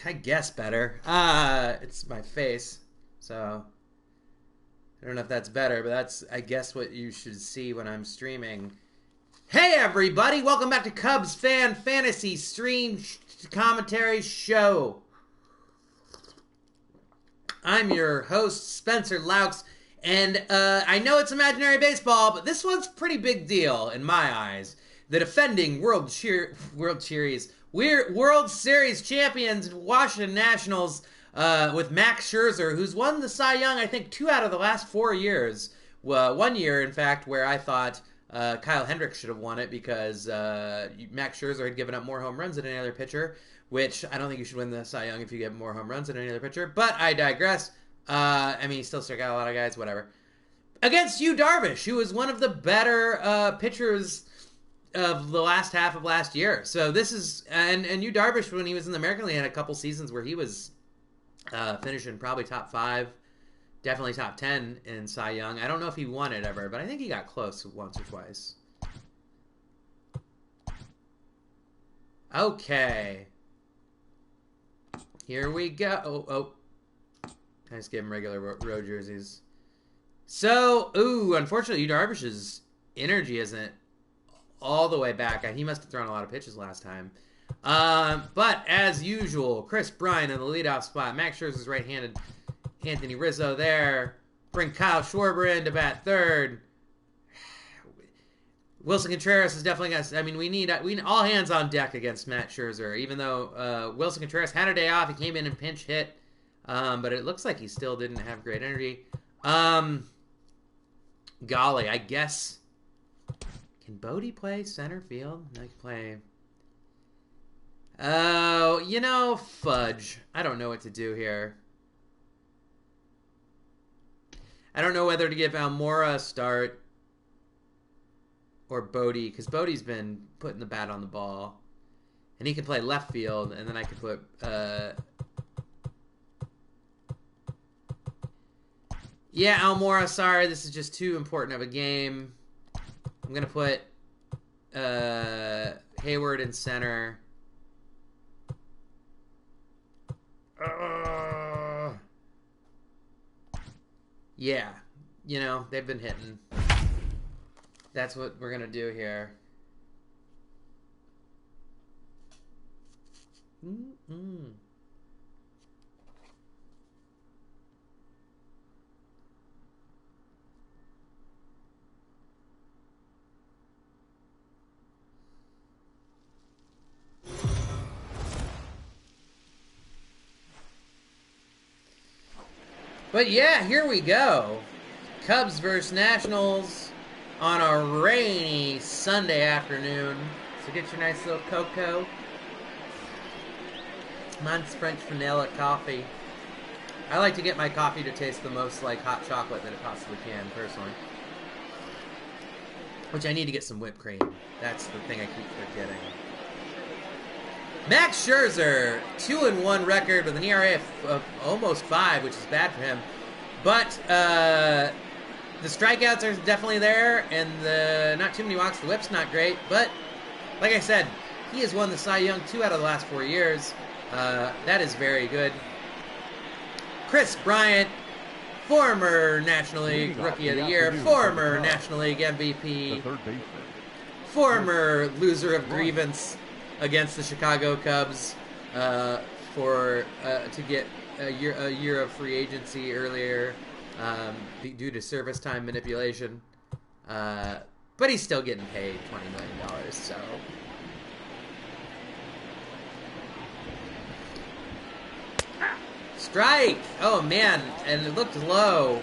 I guess better. It's my face, so I don't know if that's better, but that's, I guess, what you should see when I'm streaming. Hey, everybody! Welcome back to Cubs Fan Fantasy Stream Commentary Show. I'm your host, Spencer Laux, and I know it's imaginary baseball, but this one's a pretty big deal in my eyes. The defending World Series champions, Washington Nationals, with Max Scherzer, who's won the Cy Young, I think, 2 out of the last 4 years. Well, 1 year, in fact, where I thought Kyle Hendricks should have won it because Max Scherzer had given up more home runs than any other pitcher, which I don't think you should win the Cy Young if you get more home runs than any other pitcher, but I digress. I mean, he still struck out a lot of guys, whatever. Against Yu Darvish, who was one of the better pitchers of the last half of last year. So this is, and Yu Darvish, when he was in the American League, had a couple seasons where he was finishing probably top 5, definitely top 10 in Cy Young. I don't know if he won it ever, but I think he got close once or twice. Okay. Here we go. Oh. I just gave him regular road jerseys. So, unfortunately, Yu Darvish's energy isn't all the way back. He must have thrown a lot of pitches last time. But, as usual, Chris Bryant in the leadoff spot. Max Scherzer's right-handed. Anthony Rizzo there. Bring Kyle Schwarber in to bat third. Wilson Contreras is definitely got. I mean, we need all hands on deck against Matt Scherzer. Even though Wilson Contreras had a day off, he came in and pinch hit, but it looks like he still didn't have great energy. Golly, I guess. Can Bodie play center field? I can play. Oh, fudge. I don't know what to do here. I don't know whether to give Almora a start or Bodie, because Bodie's been putting the bat on the ball. And he can play left field, and then I could put... Yeah, Almora, sorry, this is just too important of a game. I'm going to put Hayward in center. Yeah, they've been hitting. That's what we're going to do here. But yeah, here we go. Cubs versus Nationals on a rainy Sunday afternoon. So get your nice little cocoa. Mine's French vanilla coffee. I like to get my coffee to taste the most like hot chocolate that it possibly can, personally. Which I need to get some whipped cream. That's the thing I keep forgetting. Max Scherzer, 2-1 record with an ERA of almost 5, which is bad for him. But the strikeouts are definitely there, and the not too many walks. The whip's not great, but like I said, he has won the Cy Young 2 out of the last 4 years. That is very good. Chris Bryant, former National League Rookie of the Year, former National League MVP, former loser of grievance against the Chicago Cubs to get a year of free agency earlier due to service time manipulation. But he's still getting paid $20 million, so... Strike! Oh, man, and it looked low.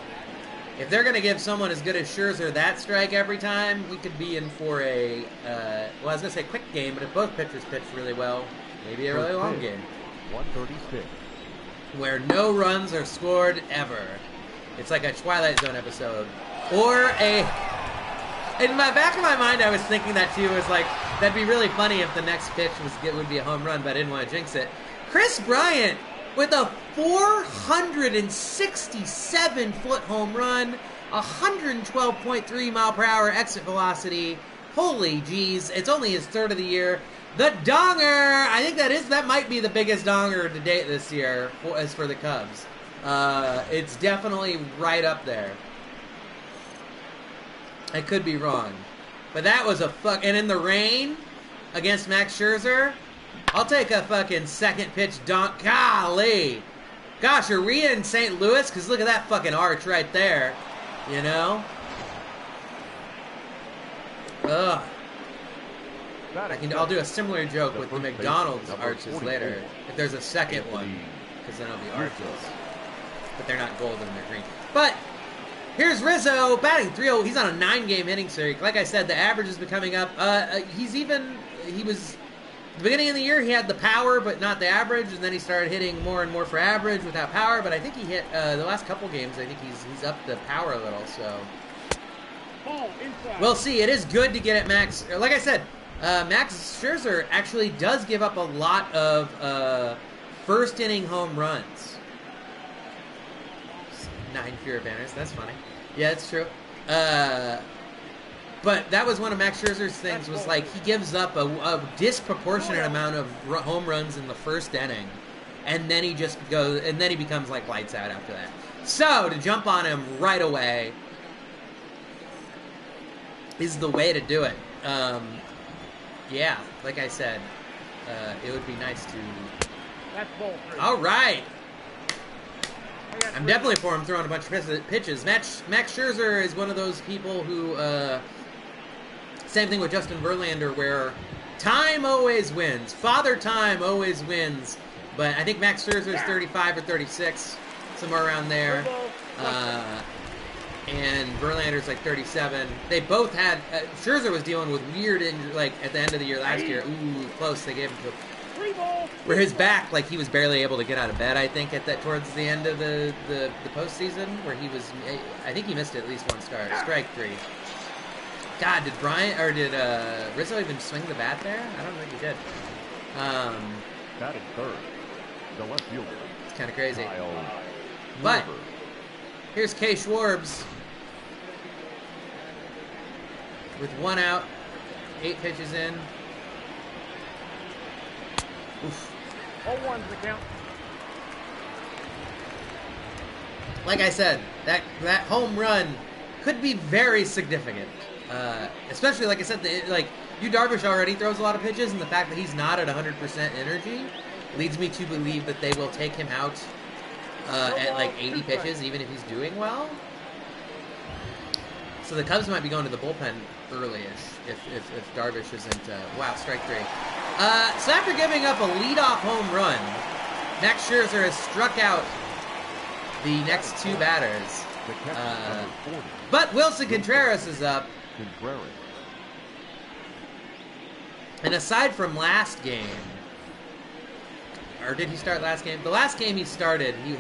If they're going to give someone as good as Scherzer that strike every time, we could be in for a, well, I was going to say quick game, but if both pitchers pitch really well, maybe a really long game. 136. Where no runs are scored ever. It's like a Twilight Zone episode. Or a... In the back of my mind, I was thinking that too. It was like, that'd be really funny if the next pitch would be a home run, but I didn't want to jinx it. Chris Bryant with a 467-foot home run, 112.3 mile per hour exit velocity. Holy jeez, it's only his third of the year. The donger! I think that might be the biggest donger to date this year as for the Cubs. It's definitely right up there. I could be wrong. But that was a and in the rain against Max Scherzer, I'll take a fucking second pitch donk. Golly! Gosh, are we in St. Louis? Because look at that fucking arch right there. You know? Ugh. I'll do a similar joke with the McDonald's arches later. If there's a second one. Because then it'll be arches. But they're not golden, they're green. But here's Rizzo batting 3-0. He's on a 9-game hitting streak. Like I said, the average has been coming up. He was... At the beginning of the year, he had the power, but not the average, and then he started hitting more and more for average without power, but I think he hit, the last couple games, I think he's up the power a little, so... We'll see. It is good to get at Max. Like I said, Max Scherzer actually does give up a lot of first-inning home runs. 9 fewer banners. That's funny. Yeah, it's true. But that was one of Max Scherzer's things, was like he gives up a disproportionate amount of home runs in the first inning, and then he just goes, and then he becomes like lights out after that. So to jump on him right away is the way to do it. Yeah, like I said, it would be nice to. That's ball 3. All right. I'm definitely for him throwing a bunch of pitches. Max Scherzer is one of those people who. Same thing with Justin Verlander, where time always wins. Father Time always wins. But I think Max Scherzer is 35 or 36, somewhere around there. And Verlander's like 37. They both had... Scherzer was dealing with weird injury, like, at the end of the year last year. Ooh, close. They gave him to... Where his back, like, he was barely able to get out of bed, I think, towards the end of the postseason, where he was... I think he missed at least one start. Strike 3. God, did Rizzo even swing the bat there? I don't think he did. Batting third, the left fielder. It's kind of crazy. But here's Kay Schwarbs with 1 out, 8 pitches in. Oof. 0-1's the count. Like I said, that home run could be very significant. Especially, like I said, Darvish already throws a lot of pitches, and the fact that he's not at 100% energy leads me to believe that they will take him out at like 80 pitches, even if he's doing well. So the Cubs might be going to the bullpen early-ish if Darvish isn't... wow, strike 3. So after giving up a leadoff home run, Max Scherzer has struck out the next 2 batters. But Wilson Contreras is up. And aside from last game, or did he start last game? The last game he started, he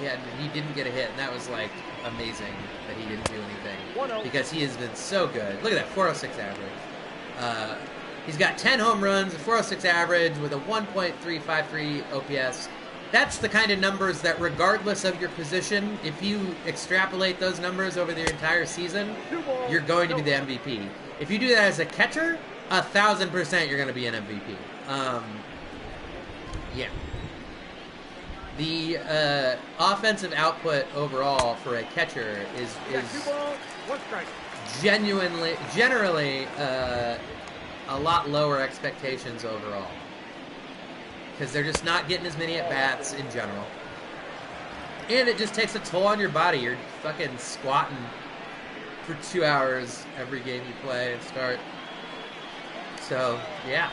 didn't get a hit, and that was like amazing that he didn't do anything because he has been so good. Look at that, 406 average. He's got 10 home runs, a 406 average with a 1.353 OPS. That's the kind of numbers that, regardless of your position, if you extrapolate those numbers over the entire season, you're going to be the MVP. If you do that as a catcher, 1,000% you're going to be an MVP. Yeah. The offensive output overall for a catcher is generally a lot lower expectations overall. Because they're just not getting as many at-bats in general. And it just takes a toll on your body. You're fucking squatting for 2 hours every game you play and start. So, yeah.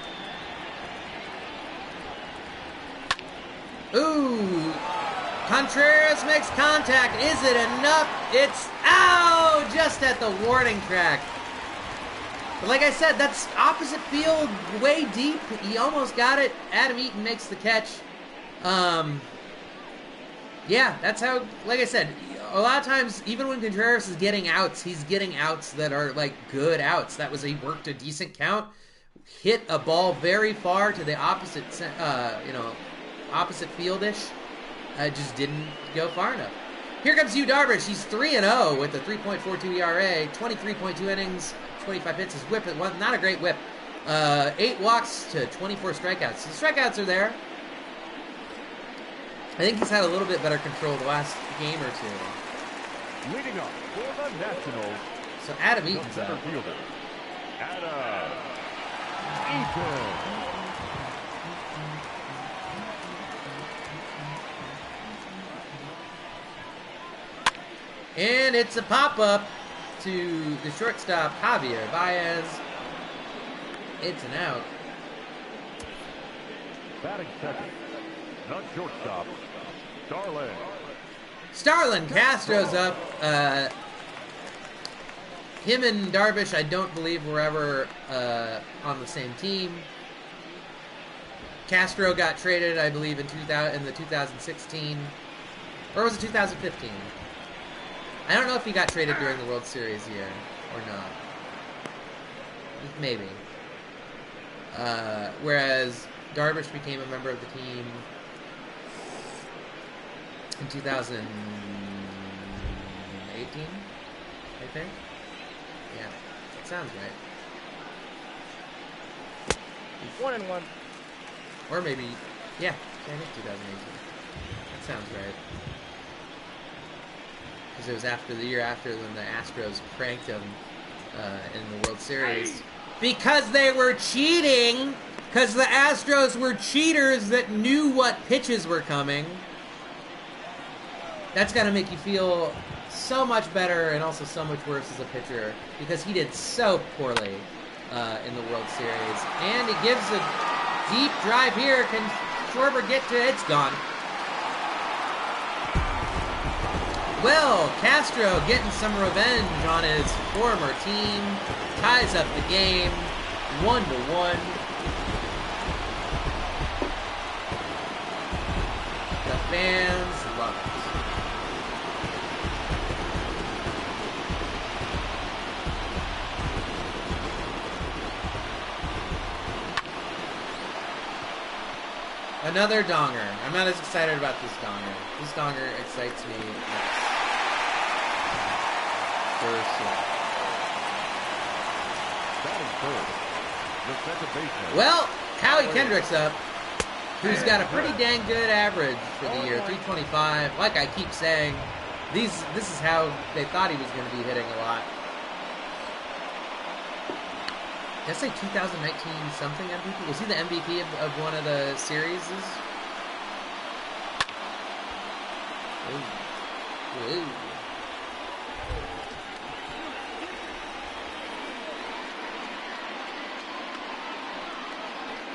Ooh! Contreras makes contact. Is it enough? It's... Ow! Just at the warning track. But like I said, that's opposite field, way deep. He almost got it. Adam Eaton makes the catch. Yeah, that's how, like I said, a lot of times, even when Contreras is getting outs, he's getting outs that are, like, good outs. That was, he worked a decent count, hit a ball very far to the opposite, opposite field-ish. Just didn't go far enough. Here comes Darvish. He's 3-0 with a 3.42 ERA, 23.2 innings, 25 hits. His whip, not a great whip. 8 walks to 24 strikeouts. So the strikeouts are there. I think he's had a little bit better control the last game or two. Leading up for the Nationals. So Adam Eaton's the center up. fielder, Adam Eaton. And it's a pop-up to the shortstop, Javier Baez. It's an out. Batting second, the shortstop, Starlin Castro's up. Him and Darvish, I don't believe were ever on the same team. Castro got traded, I believe, in the 2016, or was it 2015? I don't know if he got traded during the World Series year or not. Maybe. Whereas Darvish became a member of the team in 2018, I think. Yeah, that sounds right. 1-1. Or maybe, yeah, I think 2018. That sounds right. Because it was after the year after when the Astros pranked him in the World Series. Because they were cheating! Because the Astros were cheaters that knew what pitches were coming. That's got to make you feel so much better and also so much worse as a pitcher. Because he did so poorly in the World Series. And he gives a deep drive here. Can Schwarber get to it? It's gone. Well, Castro getting some revenge on his former team. Ties up the game. 1-1. The fans love it. Another donger. I'm not as excited about this donger. This donger excites me less. Well, Howie Kendrick's up, who's got a pretty dang good average for the year, 325. Like I keep saying, this is how they thought he was going to be hitting a lot. Did I say 2019 something MVP? Was he the MVP of one of the series? Ooh. Ooh.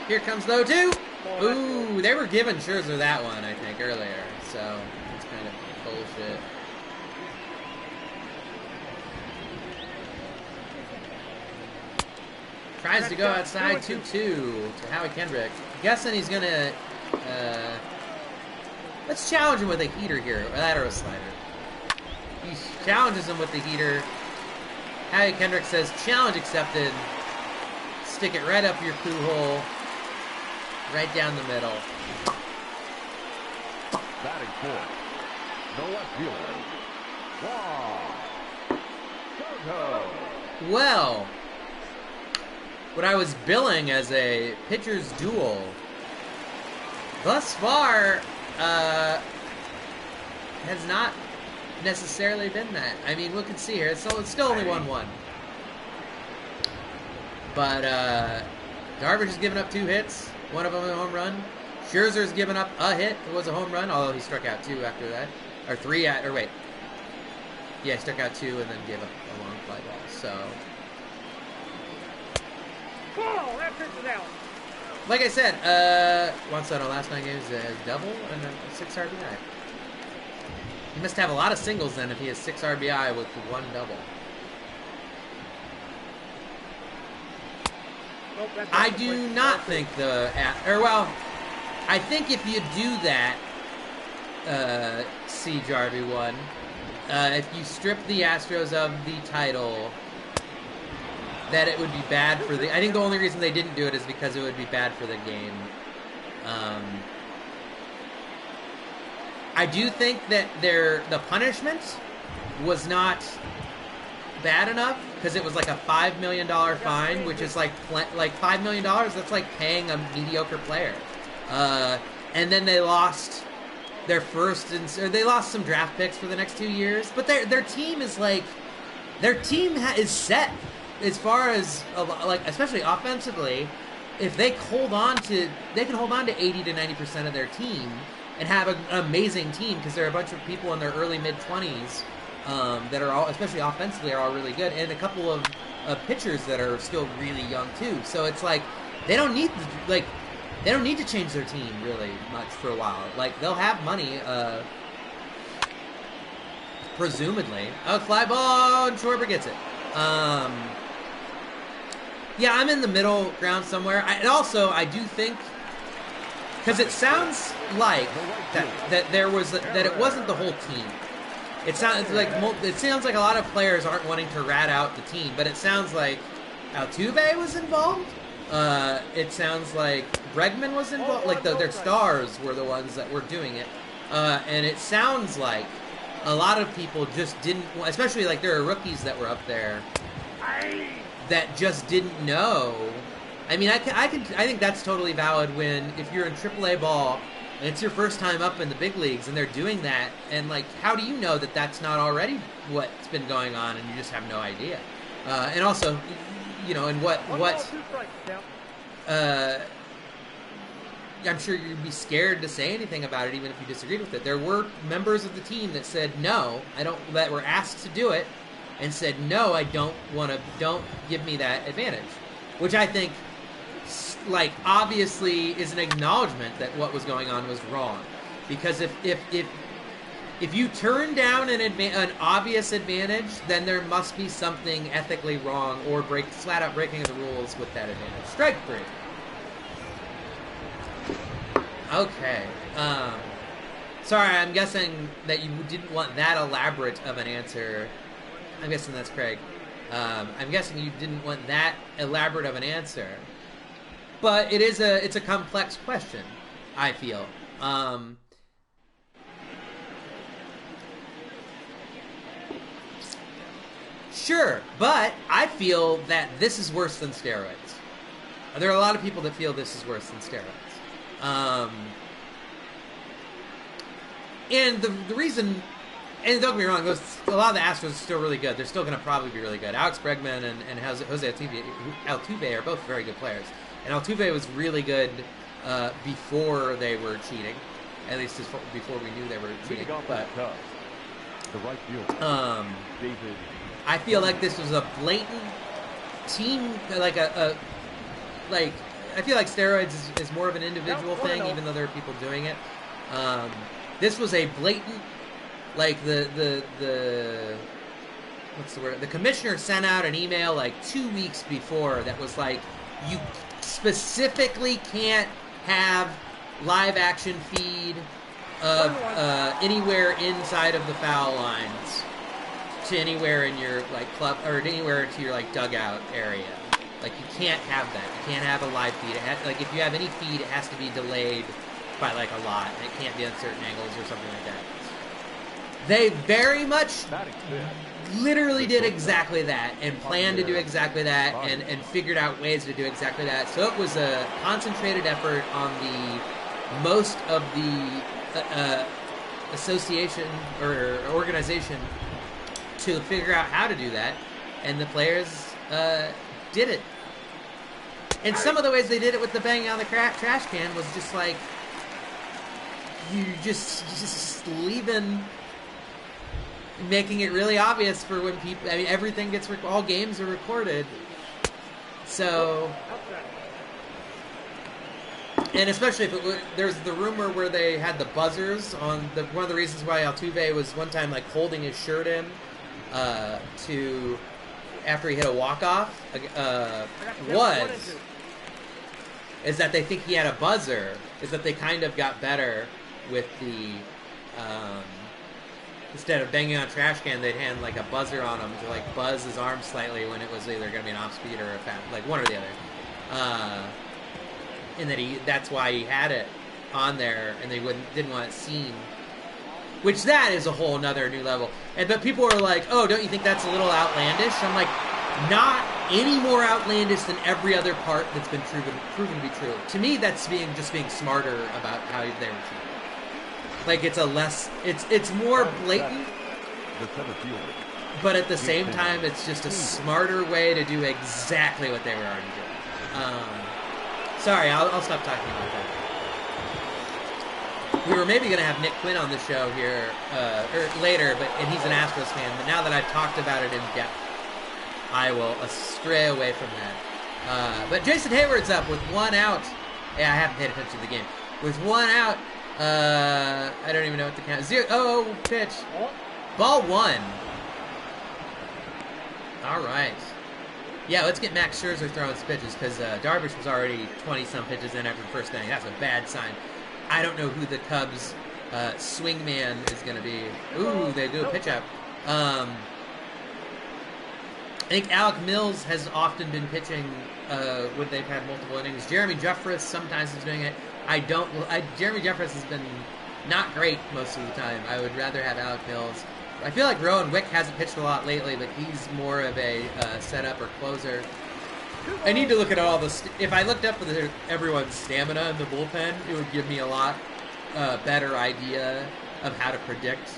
Here comes the 0-2. Ooh, they were giving Scherzer that one, I think, earlier. So, it's kind of bullshit. Tries to go outside 2-2 to Howie Kendrick. Guessing he's going to... let's challenge him with a heater here. Or that or a slider. He challenges him with the heater. Howie Kendrick says, challenge accepted. Stick it right up your poo hole. Right down the middle. Batting fourth, the left fielder, well, what I was billing as a pitcher's duel, thus far, has not necessarily been that. I mean, we can see here, it's still only 1-1. But, Darvish has given up 2 hits. One of them a home run. Scherzer's given up a hit. It was a home run, although he struck out 2 after that. Or 3 or wait. Yeah, he struck out 2 and then gave up a long fly ball. So. Oh, that pitch is out. Like I said, Juan Soto last 9 games has double and a 6 RBI. He must have a lot of singles then if he has 6 RBI with 1 double. I do not think I think if you do that, C. Jarvie 1, if you strip the Astros of the title, that it would be bad for I think the only reason they didn't do it is because it would be bad for the game. I do think that the punishment was not bad enough, because it was like a $5 million fine, which is like $5 million. That's like paying a mediocre player. And then they lost their first, or they lost some draft picks for the next 2 years. But their team is like, is set as far as like, especially offensively. If they hold on to, they can hold on to 80 to 90% of their team and have an amazing team, because there are a bunch of people in their early mid-20s that are all, especially offensively, are all really good, and a couple of pitchers that are still really young too. So it's like they don't need to change their team really much for a while. Like, they'll have money, presumably. Oh, fly ball, and Schwarber gets it. Yeah, I'm in the middle ground somewhere. And also, I do think, because it sounds like that it wasn't the whole team. It sounds like a lot of players aren't wanting to rat out the team, but it sounds like Altuve was involved. It sounds like Bregman was involved. Like their stars were the ones that were doing it, and it sounds like a lot of people just didn't. Especially like there are rookies that were up there that just didn't know. I mean, I think that's totally valid when, if you're in AAA ball and it's your first time up in the big leagues and they're doing that, and like, how do you know that that's not already what's been going on and you just have no idea? And also, you know, and I'm sure you'd be scared to say anything about it, even if you disagreed with it. There were members of the team that said no, that were asked to do it, and said no, I don't give me that advantage, which I think, like, obviously is an acknowledgement that what was going on was wrong. Because if you turn down an obvious advantage, then there must be something ethically wrong or flat out breaking of the rules with that advantage. Strike 3. Okay. Sorry, I'm guessing that you didn't want that elaborate of an answer. I'm guessing that's Craig. I'm guessing you didn't want that elaborate of an answer. But it's a complex question, I feel. Sure, but I feel that this is worse than steroids. There are a lot of people that feel this is worse than steroids. And the reason, and don't get me wrong, a lot of the Astros are still really good. They're still going to probably be really good. Alex Bregman and Jose Altuve are both very good players. And Altuve was really good before they were cheating, at least before we knew they were cheating. But I feel like this was a blatant team, like I feel like steroids is more of an individual thing, even though there are people doing it. This was a blatant, like the what's the word? The commissioner sent out an email like 2 weeks before that was like, you specifically can't have live action feed of anywhere inside of the foul lines to anywhere in your like club or anywhere to your like dugout area. Like, you can't have that. You can't have a live feed. Like, if you have any feed, it has to be delayed by like a lot. It can't be on certain angles or something like that. They very much literally did exactly that and planned to do exactly that and figured out ways to do exactly that. So it was a concentrated effort on the most of the association or organization to figure out how to do that, and the players did it. And some of the ways they did it with the banging on the trash can was just like, you just leaving, making it really obvious for when people, I mean, everything gets, all games are recorded. So, and especially if there's the rumor where they had the buzzers on one of the reasons why Altuve was one time like holding his shirt in to after he hit a walk-off is that they think he had a buzzer, is that they kind of got better with the instead of banging on a trash can, they'd hand like a buzzer on him to like buzz his arm slightly when it was either going to be an off speed or a foul, like one or the other. And that's why he had it on there, and they didn't want it seen. Which that is a whole nother new level. But people are like, oh, don't you think that's a little outlandish? I'm like, not any more outlandish than every other part that's been proven to be true. To me, that's just being smarter about how they were treated. Like it's more blatant, but at the same time, it's just a smarter way to do exactly what they were already doing. Sorry, I'll stop talking about that. We were maybe going to have Nick Quinn on the show here later, and he's an Astros fan. But now that I've talked about it in depth, I will stray away from that. But Jason Hayward's up with 1 out. Yeah, I haven't paid attention to the game. With 1 out, I don't even know what the count is. 0 pitch. Ball 1. All right. Yeah, let's get Max Scherzer throwing some pitches because Darvish was already 20-some pitches in after the first inning. That's a bad sign. I don't know who the Cubs swingman is going to be. Ooh, they do a pitch out. I think Alec Mills has often been pitching when they've had multiple innings. Jeremy Jeffress sometimes is doing it. Jeremy Jeffress has been not great most of the time. I would rather have Alec Mills. I feel like Rowan Wick hasn't pitched a lot lately, but he's more of a setup or closer. I need to look at all the... if I looked up everyone's stamina in the bullpen, it would give me a lot better idea of how to predict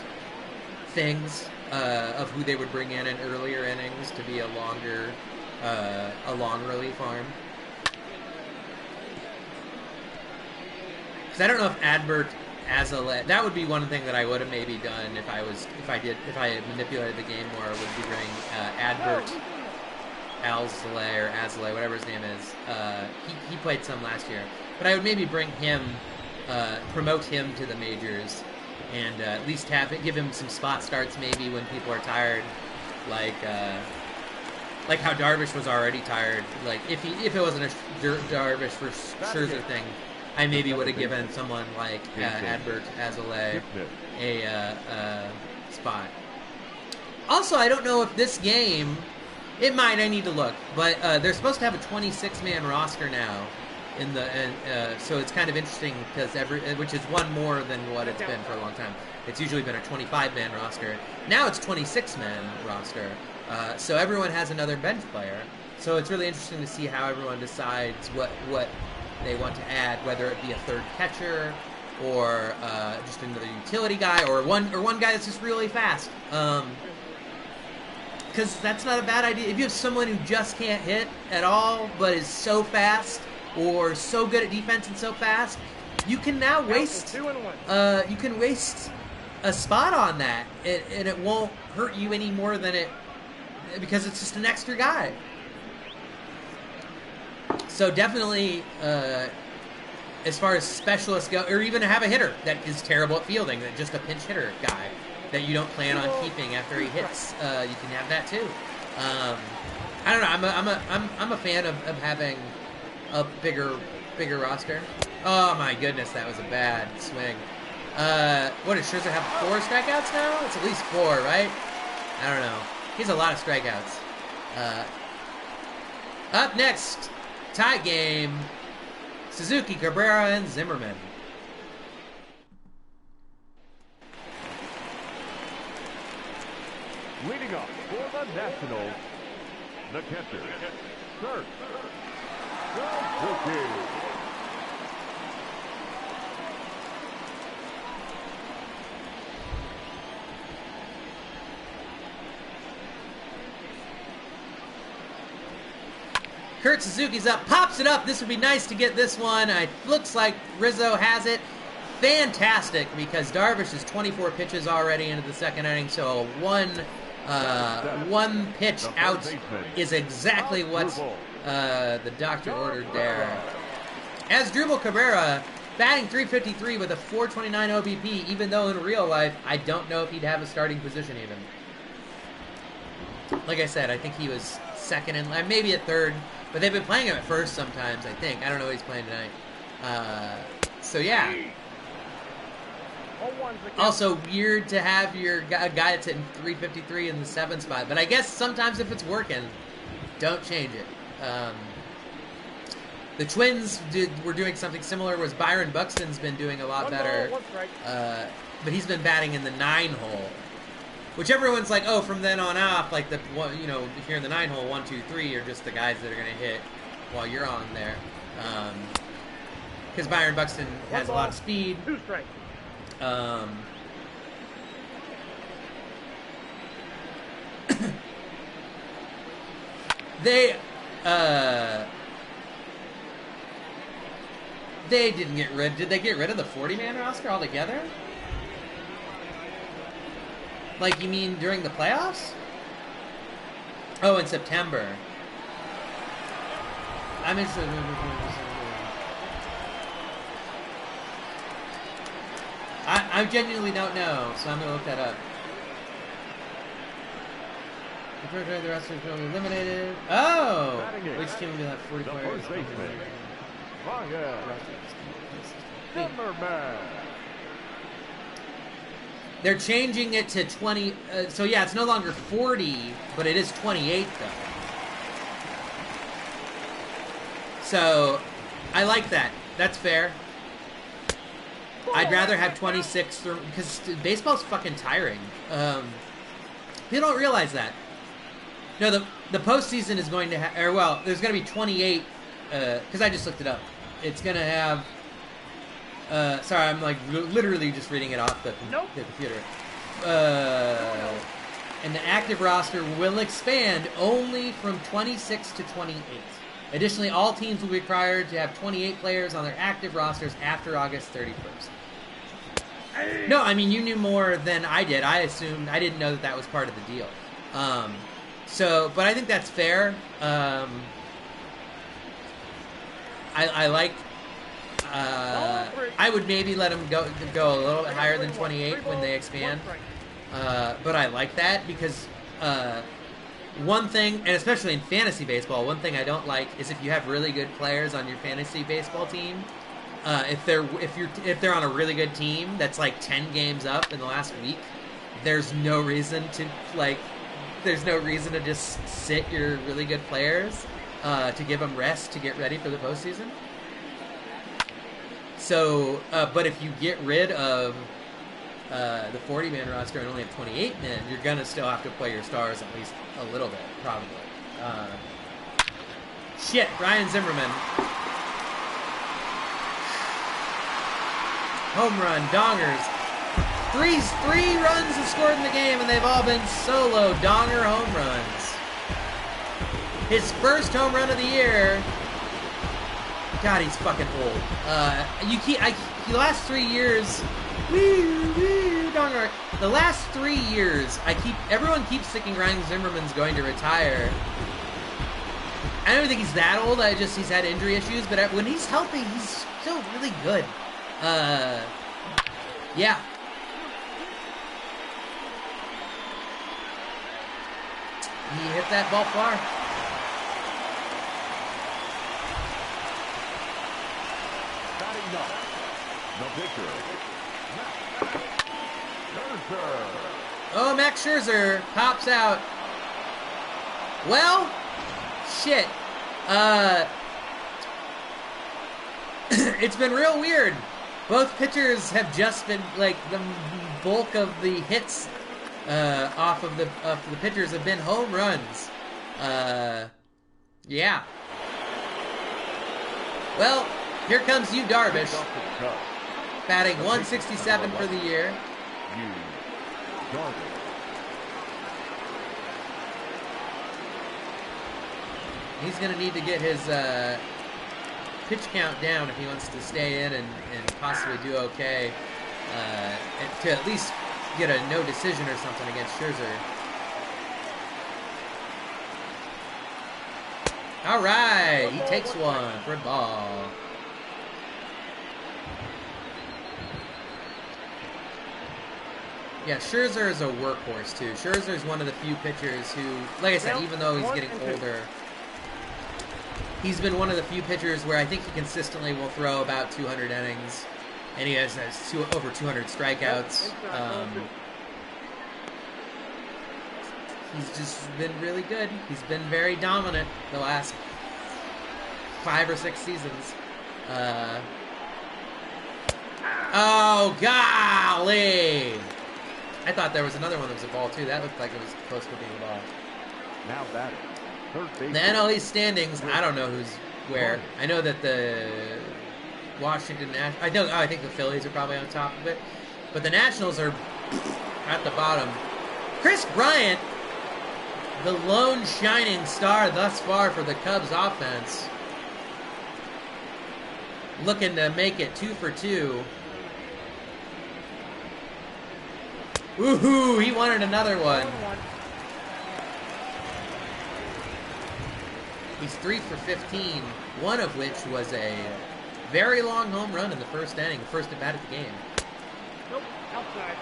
things, of who they would bring in earlier innings to be a long relief arm. Because I don't know if Adbert Azalea... that would be one thing that I would have maybe done if I had manipulated the game more, would be bring Adbert Azalea, whatever his name is. He played some last year. But I would maybe bring him, promote him to the majors, and at least give him some spot starts maybe when people are tired, like how Darvish was already tired. Like if it wasn't a Darvish for Scherzer thing, I maybe would have given someone like Adbert Azalea a spot. Also, I don't know if this game... it might. I need to look, but they're supposed to have a 26-man roster now, so it's kind of interesting because which is one more than what it's been for a long time. It's usually been a 25-man roster. Now it's 26-man roster, so everyone has another bench player. So it's really interesting to see how everyone decides what they want to add, whether it be a third catcher or just another utility guy or one guy that's just really fast. Because that's not a bad idea. If you have someone who just can't hit at all, but is so fast or so good at defense and so fast, you can now waste. You can waste a spot on that, and it won't hurt you any more than it, because it's just an extra guy. So definitely, as far as specialists go, or even have a hitter that is terrible at fielding, that just a pinch hitter guy that you don't plan on keeping after he hits, you can have that too. I don't know. I'm a fan of having a bigger roster. Oh my goodness, that was a bad swing. What does Scherzer have? 4 strikeouts now? It's at least 4, right? I don't know. He has a lot of strikeouts. Up next, tie game: Suzuki, Cabrera, and Zimmerman. Leading up for the Nationals, the catcher, Scherzer. Kurt Suzuki's up, pops it up. This would be nice to get this one. It looks like Rizzo has it. Fantastic, because Darvish is 24 pitches already into the second inning, so one pitch out is exactly what the doctor ordered there. As Drupal Cabrera, batting .353 with a .429 OBP, even though in real life, I don't know if he'd have a starting position even. Like I said, I think he was second and maybe at third, but they've been playing him at first sometimes, I think. I don't know what he's playing tonight. So yeah. Also weird to have your guy that's hitting .353 in the 7th spot, but I guess sometimes if it's working, don't change it. The Twins were doing something similar. Was Byron Buxton's been doing a lot better, but he's been batting in the 9 hole. which everyone's like, oh, from then on off, like the if you're in the 9-hole, 1, 2, 3 are just the guys that are gonna hit while you're on there, because Byron Buxton has a lot of speed. 2 strikes. They didn't get rid. Did they get rid of the 40-man roster altogether? Like, you mean during the playoffs? Oh, in September. I'm interested. I genuinely don't know, so I'm gonna look that up. The roster is really eliminated. Oh, which team will have 40 players? They're changing it to 20. So yeah, it's no longer 40, but it is 28 though. So I like that. That's fair. I'd rather have 26 because baseball's fucking tiring. People don't realize that. No, the postseason is going to have, or well, there's going to be 28. Because I just looked it up. It's going to have. Sorry, I'm like literally just reading it off the computer. And the active roster will expand only from 26 to 28. Additionally, all teams will be required to have 28 players on their active rosters after August 31st. No, I mean, you knew more than I did. I assumed, I didn't know that was part of the deal. But I think that's fair. I like. I would maybe let them go a little bit higher than 28 when they expand. But I like that because one thing, and especially in fantasy baseball, one thing I don't like is if you have really good players on your fantasy baseball team. If they're on a really good team that's like 10 games up in the last week, there's no reason to just sit your really good players to give them rest to get ready for the postseason. So, but if you get rid of the 40-man roster and only have 28 men, you're gonna still have to play your stars at least a little bit, probably. Ryan Zimmerman. Home run, dongers. Three runs have scored in the game, and they've all been solo donger home runs. His first home run of the year. God, he's fucking old. The last 3 years, donger. The last 3 years, everyone keeps thinking Ryan Zimmerman's going to retire. I don't think he's that old. He's had injury issues, but when he's healthy, he's still really good. Yeah. He hit that ball far. Batting up. The pitcher. Scherzer. Oh, Max Scherzer pops out. Well, shit. It's been real weird. Both pitchers have just been, like, the bulk of the hits off of the pitchers have been home runs. Yeah. Well, here comes Yu Darvish, batting .167 for the year. He's going to need to get his pitch count down if he wants to stay in and possibly do okay, to at least get a no decision or something against Scherzer. All right, he takes one for a ball. Yeah, Scherzer is a workhorse too. Scherzer is one of the few pitchers who, like I said, even though he's getting older, he's been one of the few pitchers where I think he consistently will throw about 200 innings, and he has over 200 strikeouts. He's just been really good. He's been very dominant the last 5 or 6 seasons. Oh, golly! I thought there was another one that was a ball too. That looked like it was close to being a ball. Now batting. Third base. The NL East standings, I don't know who's where. I know that the Washington Nationals, I think the Phillies are probably on top of it. But the Nationals are at the bottom. Chris Bryant, the lone shining star thus far for the Cubs offense, looking to make it 2 for 2. Woohoo! He wanted another one. He's 3 for 15, one of which was a very long home run in the first inning, first at bat of the game. Nope, outside.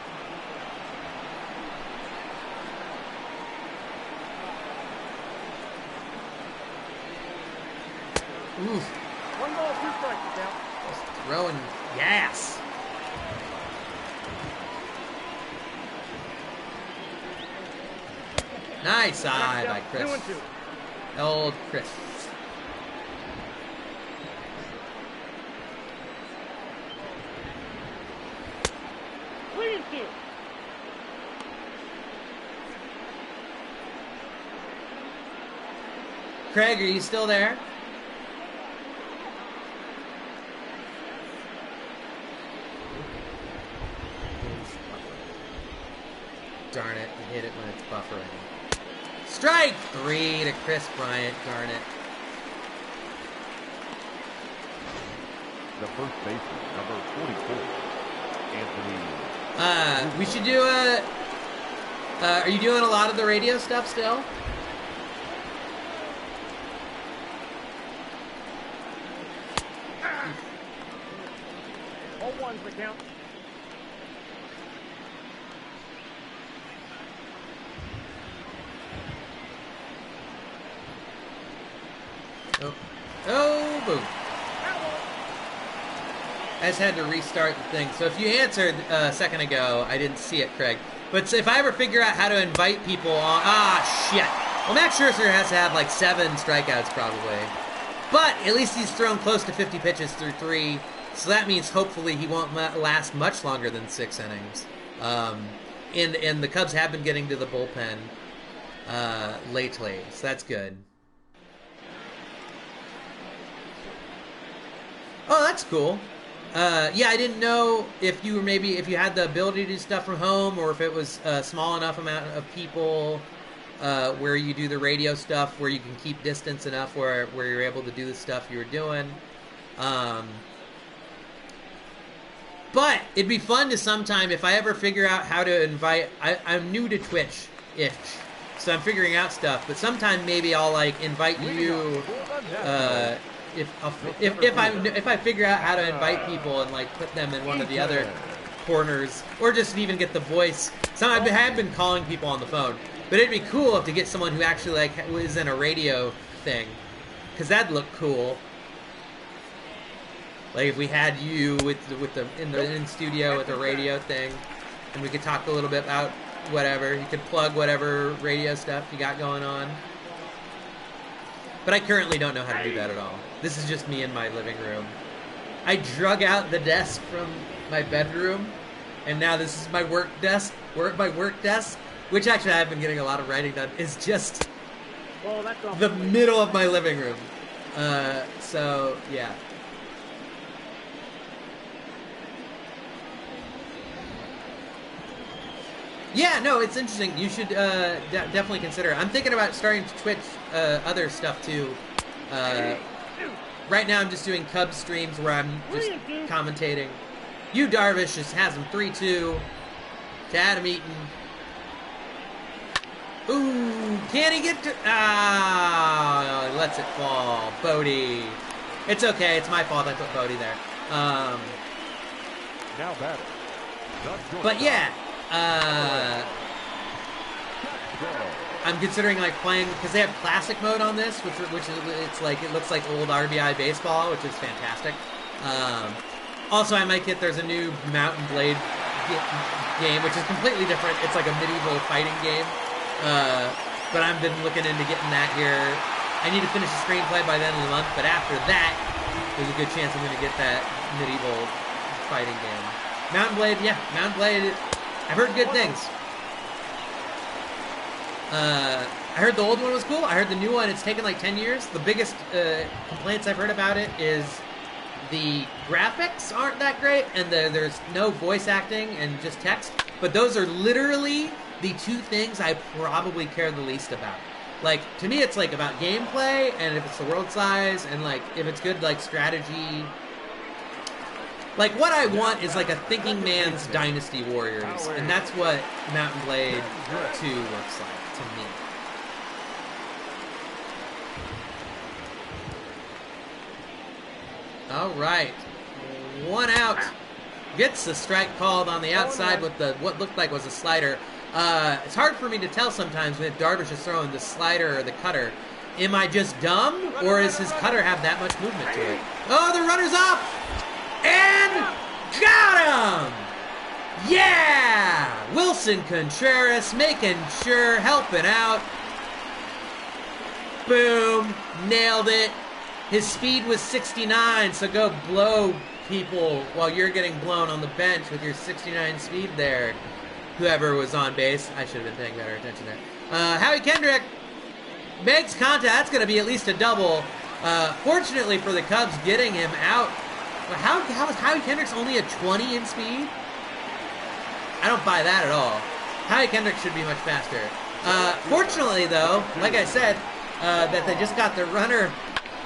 Oof. 1 ball, 2 strikes now. Just throwing gas. Nice eye by Chris. 2-2. Old Chris. Three and 2. Craig, are you still there? Darn it, you hit it when it's buffering. Strike 3 to Chris Bryant, darn it. The first baseman, number 44, Anthony. We should do a... are you doing a lot of the radio stuff still? All ones the count. Oh, oh, boom. I just had to restart the thing. So if you answered a second ago, I didn't see it, Craig. But if I ever figure out how to invite people on... Ah, shit. Well, Max Scherzer has to have like 7 strikeouts probably. But at least he's thrown close to 50 pitches through 3. So that means hopefully he won't last much longer than 6 innings. And the Cubs have been getting to the bullpen lately. So that's good. Oh, that's cool. Yeah, I didn't know if you were if you had the ability to do stuff from home, or if it was a small enough amount of people where you do the radio stuff, where you can keep distance enough where you're able to do the stuff you were doing. But it'd be fun to sometime, if I ever figure out how to invite... I'm new to Twitch-ish, so I'm figuring out stuff. But sometime maybe I'll like invite you... If I figure out how to invite people and like put them in one of the other corners, or just even get the voice. I have been calling people on the phone, but it'd be cool to get someone who actually like was in a radio thing, because that'd look cool. Like if we had you in studio with a radio thing, and we could talk a little bit about whatever. You could plug whatever radio stuff you got going on. But I currently don't know how to do that at all. This is just me in my living room. I drug out the desk from my bedroom, and now this is my work desk. My work desk, which actually I've been getting a lot of writing done, is just the middle of my living room. So, yeah. Yeah, no, it's interesting. You should definitely consider it. I'm thinking about starting to Twitch other stuff too. Right now I'm just doing Cubs streams where I'm just commentating. You Darvish just has him 3-2 to Adam Eaton. Ooh, can he get to... Ah, lets it fall. Bodie. It's okay, it's my fault I put Bodie there. Now batting. But yeah, I'm considering like playing, because they have classic mode on this, which is it looks like old RBI baseball, which is fantastic. Also, I might get there's a new Mountain Blade game, which is completely different. It's like a medieval fighting game, but I've been looking into getting that here. I need to finish the screenplay by the end of the month, but after that, there's a good chance I'm going to get that medieval fighting game. Mountain Blade, yeah, Mountain Blade. I've heard good things. I heard the old one was cool. I heard the new one, it's taken like 10 years. The biggest complaints I've heard about it is the graphics aren't that great, and there's no voice acting and just text. But those are literally the two things I probably care the least about. Like, to me, it's like about gameplay, and if it's the world size, and like if it's good like strategy. Like, what I want is like a thinking man's Dynasty Warriors, and that's what Mountain Blade 2 looks like to me. All right, 1 out. Gets the strike called on the outside with the what looked like was a slider. It's hard for me to tell sometimes when Darvish is throwing the slider or the cutter. Am I just dumb, or does his cutter have that much movement to it? Oh, the runner's up! And got him! Yeah! Wilson Contreras making sure, helping out. Boom! Nailed it. His speed was 69, so go blow people while you're getting blown on the bench with your 69 speed there. Whoever was on base. I should have been paying better attention there. Howie Kendrick makes contact. That's going to be at least a double. Fortunately for the Cubs, getting him out. How is Howie Kendrick's only a 20 in speed? I don't buy that at all. Howie Kendrick should be much faster. Fortunately, though, like I said, that they just got the runner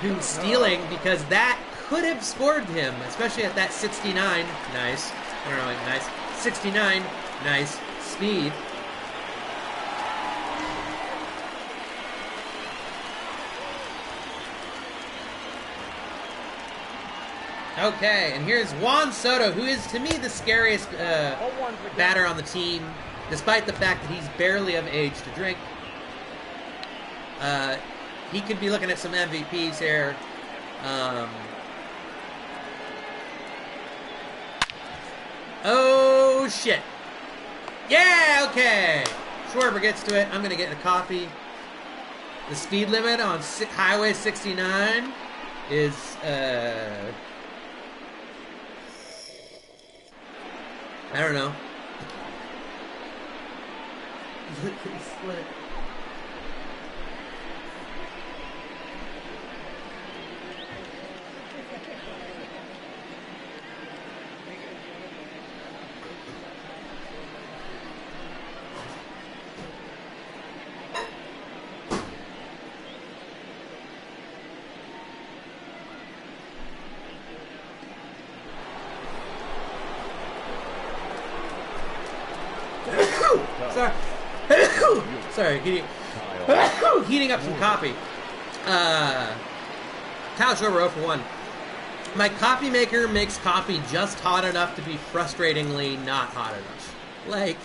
who's stealing, because that could have scored him, especially at that 69. Nice. I don't know, like nice. 69. Nice speed. Okay, and here's Juan Soto, who is, to me, the scariest batter on the team, despite the fact that he's barely of age to drink. He could be looking at some MVPs here. Oh, shit. Yeah, okay. Schwarber gets to it. I'm going to get a coffee. The speed limit on Highway 69 is, I don't know. Split. Sorry, heating up some coffee. Kyle Schwarber 0 for 1. My coffee maker makes coffee just hot enough to be frustratingly not hot enough. Like,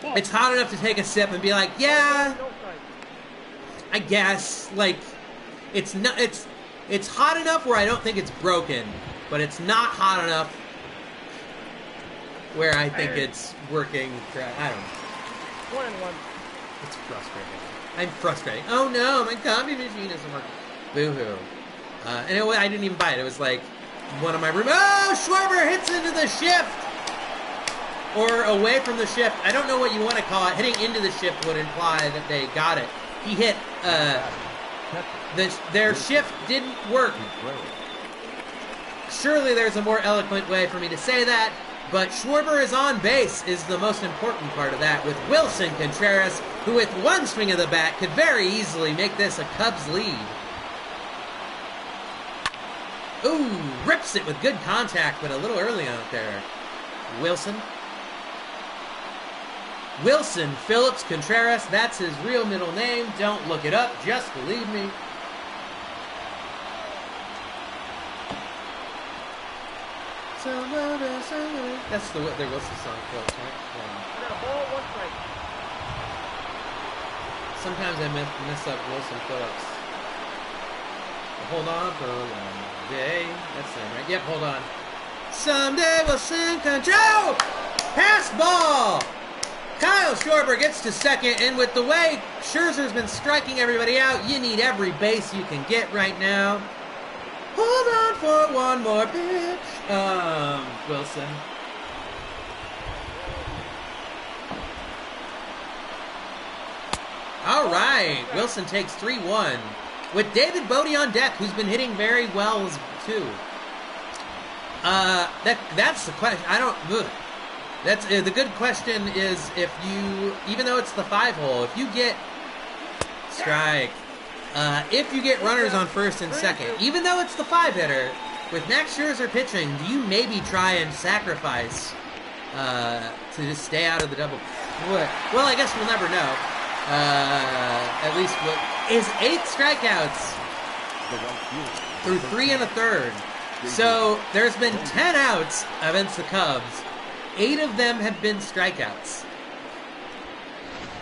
it's hot enough to take a sip and be like, yeah, I guess. Like, it's not. It's hot enough where I don't think it's broken, but it's not hot enough where I think it's working. I don't know. 1-1. It's frustrating. I'm frustrating. Oh no, my coffee machine isn't working. Boo-hoo. And I didn't even buy it. It was like one of my room. Oh, Schwarber hits into the shift! Or away from the shift. I don't know what you want to call it. Hitting into the shift would imply that they got it. He hit, their shift didn't work. Surely there's a more eloquent way for me to say that. But Schwarber is on base is the most important part of that, with Wilson Contreras, who with one swing of the bat could very easily make this a Cubs lead. Ooh, rips it with good contact, but a little early on it there. Wilson Phillips Contreras, that's his real middle name. Don't look it up, just believe me. That's their Wilson song, Phillips, right? I got a ball, 1 strike. Sometimes I mess up Wilson Phillips. Hold on for one day. That's them, right? Yep, hold on. Someday we'll sing control! Pass ball! Kyle Schwarber gets to second, and with the way Scherzer's been striking everybody out, you need every base you can get right now. Hold on for one more pitch. Wilson. All right, Wilson takes 3-1 with David Bodie on deck, who's been hitting very well too. That's the question. That's the good question is if you, even though it's the 5-hole, if you get strike, if you get runners on first and second, even though it's the 5-hitter, with Max Scherzer pitching, do you maybe try and sacrifice to just stay out of the double? Well, I guess we'll never know. At least what is 8 strikeouts through 3 1/3. So there's been 10 outs against the Cubs. 8 of them have been strikeouts.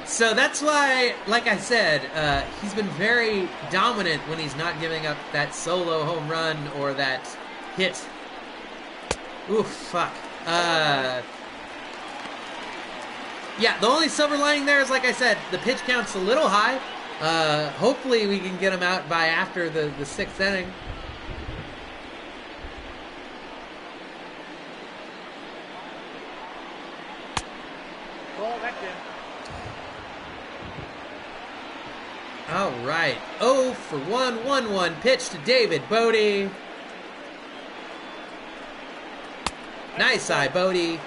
So that's why, like I said, he's been very dominant when he's not giving up that solo home run or that hit. Oof, fuck. Yeah, the only silver lining there is, like I said, the pitch count's a little high. Hopefully we can get him out by after the 6th inning. Ball, that's in. All right. 0 for 1, 1-1 pitch to David Bodie. Nice eye, Bodie.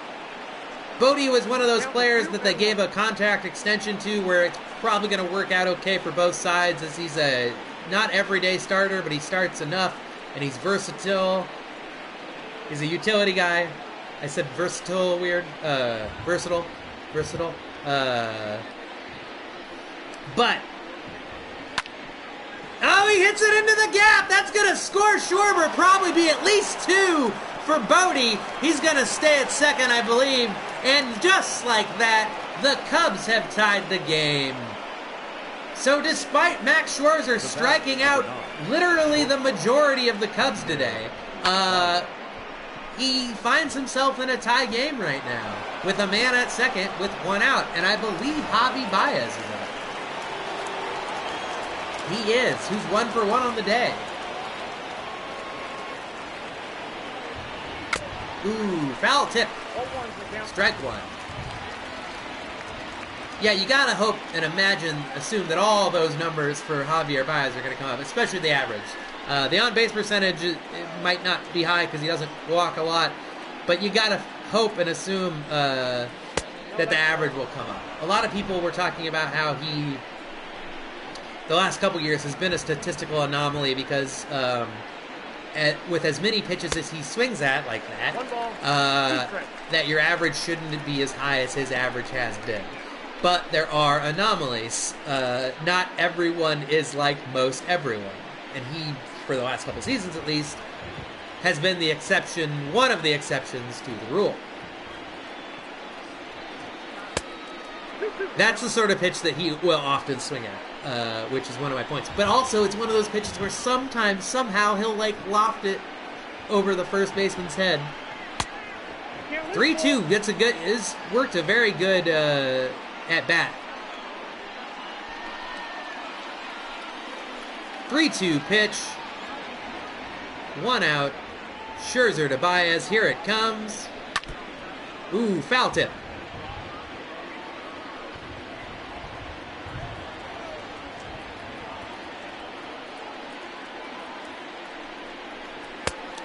Bodie was one of those players that they gave a contract extension to where it's probably going to work out okay for both sides, as he's a not everyday starter, but he starts enough, and he's versatile. He's a utility guy. I said versatile, weird. Versatile. But oh, he hits it into the gap. That's going to score Schwarber. Probably be at least 2 for Bodie. He's going to stay at second, I believe. And just like that, the Cubs have tied the game. So despite Max Scherzer striking out literally the majority of the Cubs today, he finds himself in a tie game right now with a man at second with 1 out. And I believe Javi Baez is up. He is. Who's 1 for 1 on the day. Ooh, foul tip. Strike 1. Yeah, you gotta hope and assume that all those numbers for Javier Baez are gonna come up, especially the average. The on-base percentage it might not be high because he doesn't walk a lot, but you gotta hope and assume that the average will come up. A lot of people were talking about how he, the last couple years, has been a statistical anomaly because with as many pitches as he swings at, like that, that your average shouldn't be as high as his average has been. But there are anomalies. Not everyone is like most everyone. And he, for the last couple seasons at least, has been the exception, one of the exceptions to the rule. That's the sort of pitch that he will often swing at, which is one of my points. But also, it's one of those pitches where sometimes, somehow, he'll, loft it over the first baseman's head. 3-2 gets worked a very good at-bat. 3-2 pitch. 1 out. Scherzer to Baez. Here it comes. Ooh, foul tip.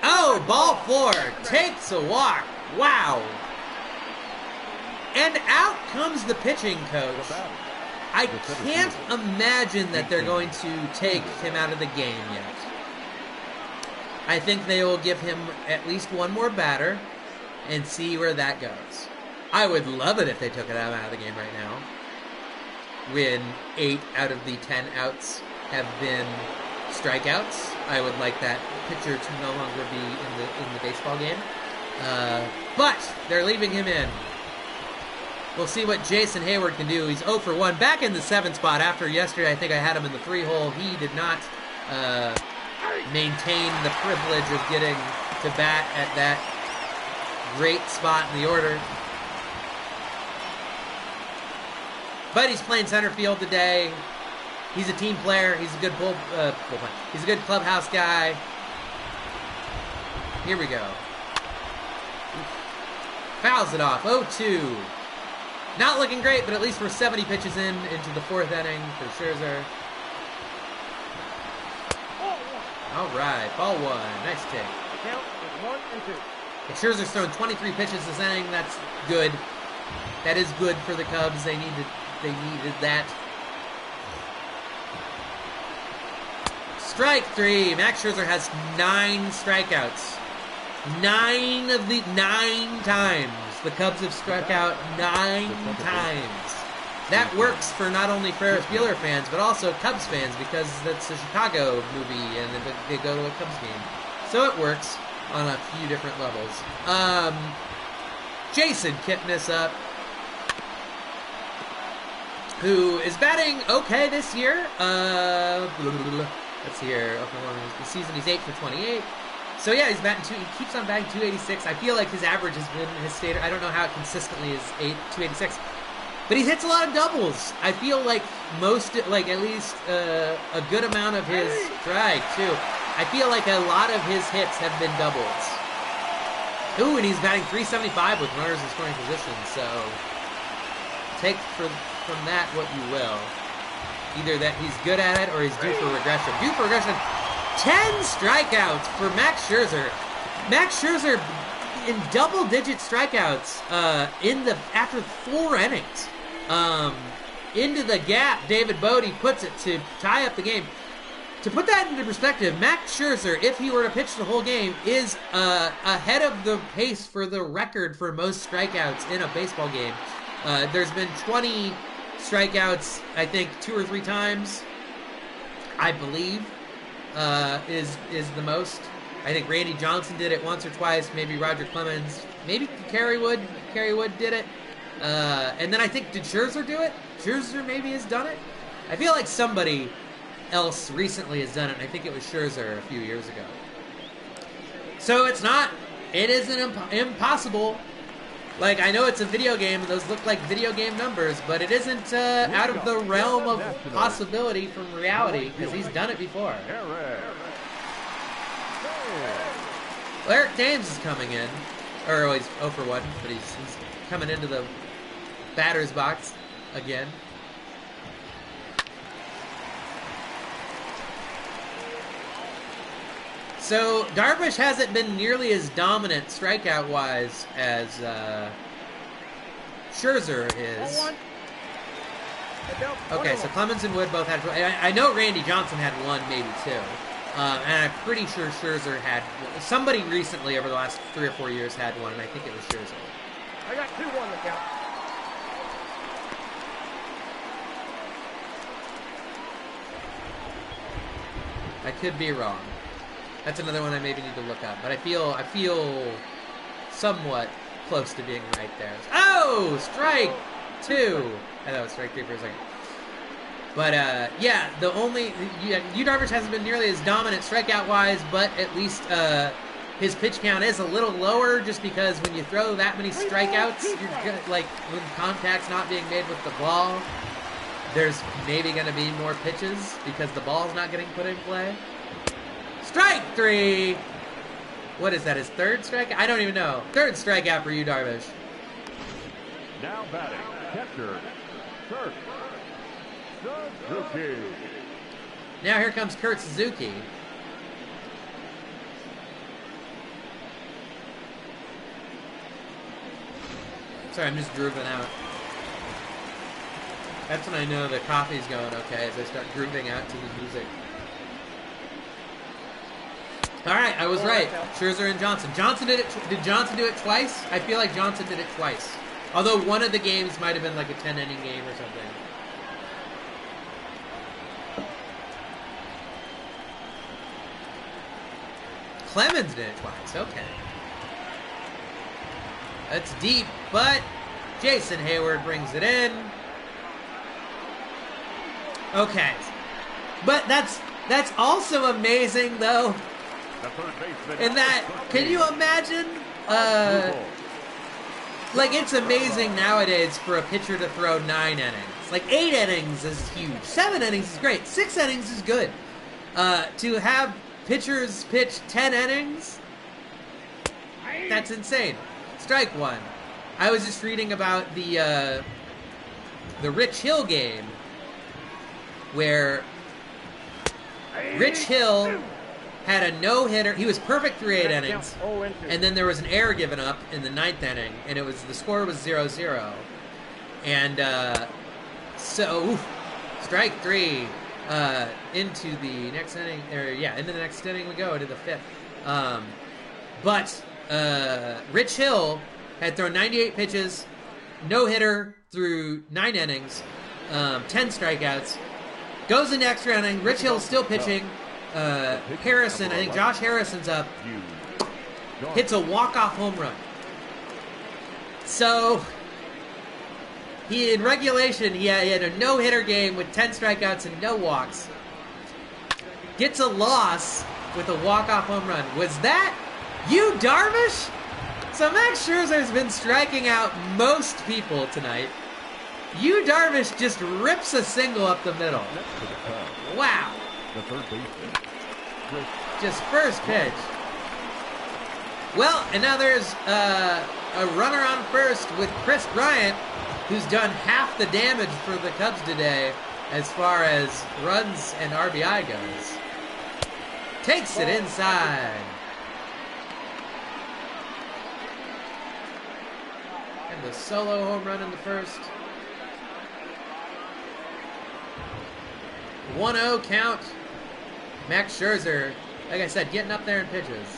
Oh, ball 4. Takes a walk. Wow. And out comes the pitching coach. I can't imagine that they're going to take him out of the game yet. I think they will give him at least one more batter and see where that goes. I would love it if they took him out of the game right now, when 8 out of the 10 outs have been strikeouts. I would like that pitcher to no longer be in the baseball game. But they're leaving him in. We'll see what Jason Hayward can do. He's 0 for 1, back in the 7th spot. After yesterday, I think I had him in the 3-hole. He did not maintain the privilege of getting to bat at that great spot in the order. But he's playing center field today. He's a team player. He's a good he's a good clubhouse guy. Here we go. Fouls it off. 0-2. Not looking great, but at least we're 70 pitches into the 4th inning for Scherzer. All right, ball 1. Nice take. Count is 1 and 2. If Scherzer's thrown 23 pitches this inning, that's good. That is good for the Cubs. They needed that. Strike 3. Max Scherzer has 9 strikeouts. 9 of the 9 times. The Cubs have struck out 9 times. That works for not only Ferris Bueller fans, but also Cubs fans, because that's a Chicago movie and they go to a Cubs game. So it works on a few different levels. Jason Kipnis up, who is batting okay this year. Let's see here. The season, he's 8 for 28. So yeah, he keeps on batting 286. I feel like his average has been his state. I don't know how it consistently is 286. But he hits a lot of doubles. I feel like at least a good amount of his strike, too. I feel like a lot of his hits have been doubles. Ooh, and he's batting 375 with runners in scoring position, so take from that what you will. Either that he's good at it or he's due for regression. 10 strikeouts for Max Scherzer. Max Scherzer in double-digit strikeouts after 4 innings. Into the gap, David Bodie puts it to tie up the game. To put that into perspective, Max Scherzer, if he were to pitch the whole game, is ahead of the pace for the record for most strikeouts in a baseball game. There's been 20 strikeouts, I think, 2 or 3 times, I believe, is the most. I think Randy Johnson did it once or twice, maybe Roger Clemens, maybe Kerry Wood did it. And then I think, did Scherzer do it? Scherzer maybe has done it? I feel like somebody else recently has done it, and I think it was Scherzer a few years ago. So it isn't impossible. Like, I know it's a video game, and those look like video game numbers, but it isn't out of the realm of possibility from reality, because he's done it before. Eric Thames is coming in. He's 0 for 1, but he's coming into the batter's box again. So, Darvish hasn't been nearly as dominant strikeout-wise as Scherzer is. Okay, so Clemens and Wood both had... I know Randy Johnson had 1, maybe 2. And I'm pretty sure Scherzer had... Somebody recently, over the last 3 or 4 years, had 1, and I think it was Scherzer. I got 2-1 to count. I could be wrong. That's another one I maybe need to look up. But I feel somewhat close to being right there. Oh! Strike 2! I thought it was strike 3 for a second. But, yeah, Yu Darvish hasn't been nearly as dominant strikeout-wise, but at least his pitch count is a little lower just because when you throw that many strikeouts, like when contact's not being made with the ball, there's maybe going to be more pitches because the ball's not getting put in play. Strike 3! What is that, his 3rd strikeout? I don't even know. 3rd strikeout for Yu Darvish. Now batting, catcher, Kurt Suzuki. Now here comes Kurt Suzuki. Sorry, I'm just grooving out. That's when I know the coffee's going okay, as I start grooving out to the music. All right, I was right. Scherzer and Johnson. Did Johnson do it twice? I feel like Johnson did it twice. Although one of the games might have been like a 10-inning game or something. Clemens did it twice. Okay. That's deep, but Jason Hayward brings it in. Okay. But that's also amazing, though. In that, can you imagine? Like, it's amazing nowadays for a pitcher to throw 9 innings. Like, 8 innings is huge. 7 innings is great. 6 innings is good. To have pitchers pitch 10 innings, that's insane. Strike 1. I was just reading about the the Rich Hill game, where Rich Hill had a no-hitter. He was perfect through 8 innings, and then there was an error given up in the 9th inning, and the score was 0-0. And so, strike 3 into the next inning. Into the next inning we go, into the 5th. But Rich Hill had thrown 98 pitches, no-hitter through 9 innings, 10 strikeouts. Goes into extra inning. Rich Hill's still pitching. Harrison, I think Josh Harrison's up, hits a walk-off home run. So, in regulation, he had a no-hitter game with 10 strikeouts and no walks. Gets a loss with a walk-off home run. Was that you, Darvish? So Max Scherzer's been striking out most people tonight. You, Darvish, just rips a single up the middle. Wow. The third baseman. Just first pitch. Well, and now there's a runner on first with Chris Bryant, who's done half the damage for the Cubs today as far as runs and RBI goes. Takes it inside. And the solo home run in the first. 1-0 count. Max Scherzer, like I said, getting up there in pitches.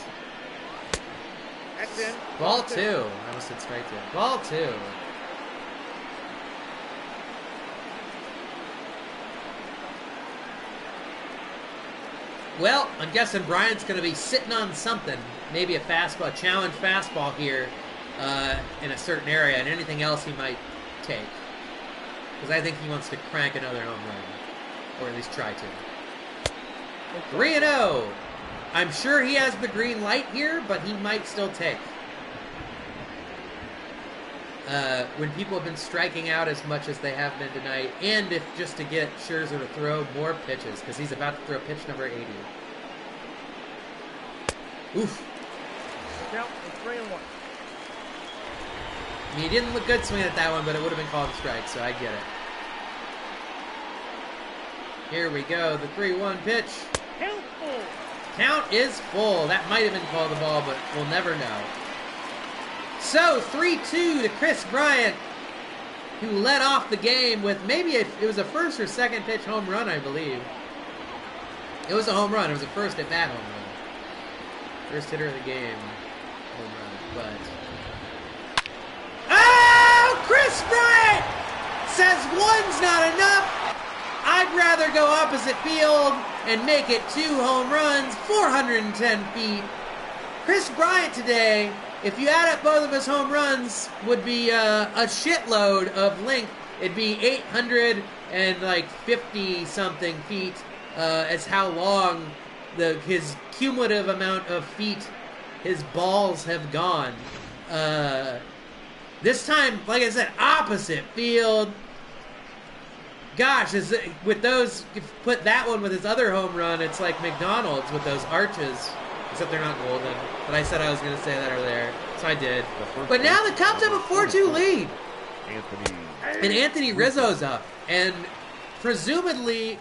That's in. Ball 2. I almost said strike 2. Ball 2. Well, I'm guessing Bryant's going to be sitting on something. Maybe a fastball, a challenge fastball here in a certain area, and anything else he might take. Because I think he wants to crank another home run. Or at least try to. 3-0. I'm sure he has the green light here, but he might still take. When people have been striking out as much as they have been tonight, and if just to get Scherzer to throw more pitches, because he's about to throw pitch number 80. Oof. Count is 3-1. I mean, he didn't look good swinging at that one, but it would have been called a strike, so I get it. Here we go, the 3-1 pitch. Count full. Count is full. That might have been called a ball, but we'll never know. So, 3-2 to Chris Bryant, who led off the game with maybe it was a first or second pitch home run, I believe. It was a home run. It was a first at bat home run. First hitter of the game home run, but... Oh! Chris Bryant says one's not enough. I'd rather go opposite field and make it 2 home runs, 410 feet. Chris Bryant today, if you add up both of his home runs, would be a shitload of length. It'd be 850 something feet as how long his cumulative amount of feet his balls have gone. This time, like I said, opposite field. Gosh, with those, if you put that one with his other home run, it's like McDonald's with those arches. Except they're not golden. But I said I was going to say that earlier, so I did. But now the Cubs have a 4-2 lead. And Anthony Rizzo's up. And presumably,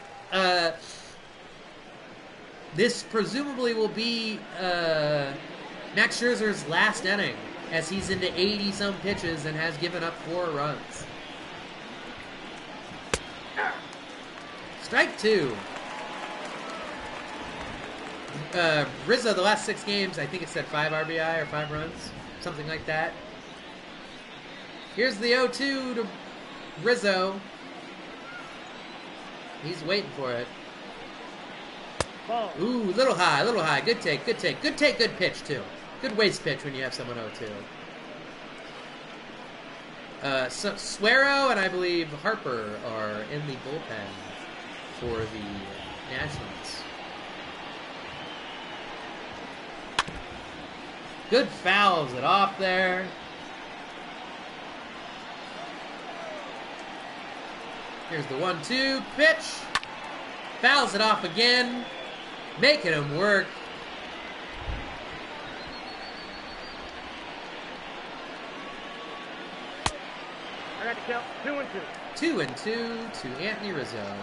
this presumably will be Max Scherzer's last inning, as he's into 80-some pitches and has given up 4 runs. Strike 2. Rizzo, the last 6 games, I think it said 5 RBI or 5 runs, something like that. Here's the 0-2 to Rizzo. He's waiting for it. Ball. Ooh, little high, little high. Good take, good take. Good take, good pitch, too. Good waste pitch when you have someone 0-2. So Suero and I believe Harper are in the bullpen for the Nationals. Good fouls it off there. Here's the 1-2 pitch. Fouls it off again, making him work. I got to count 2-2. 2-2 to Anthony Rizzo.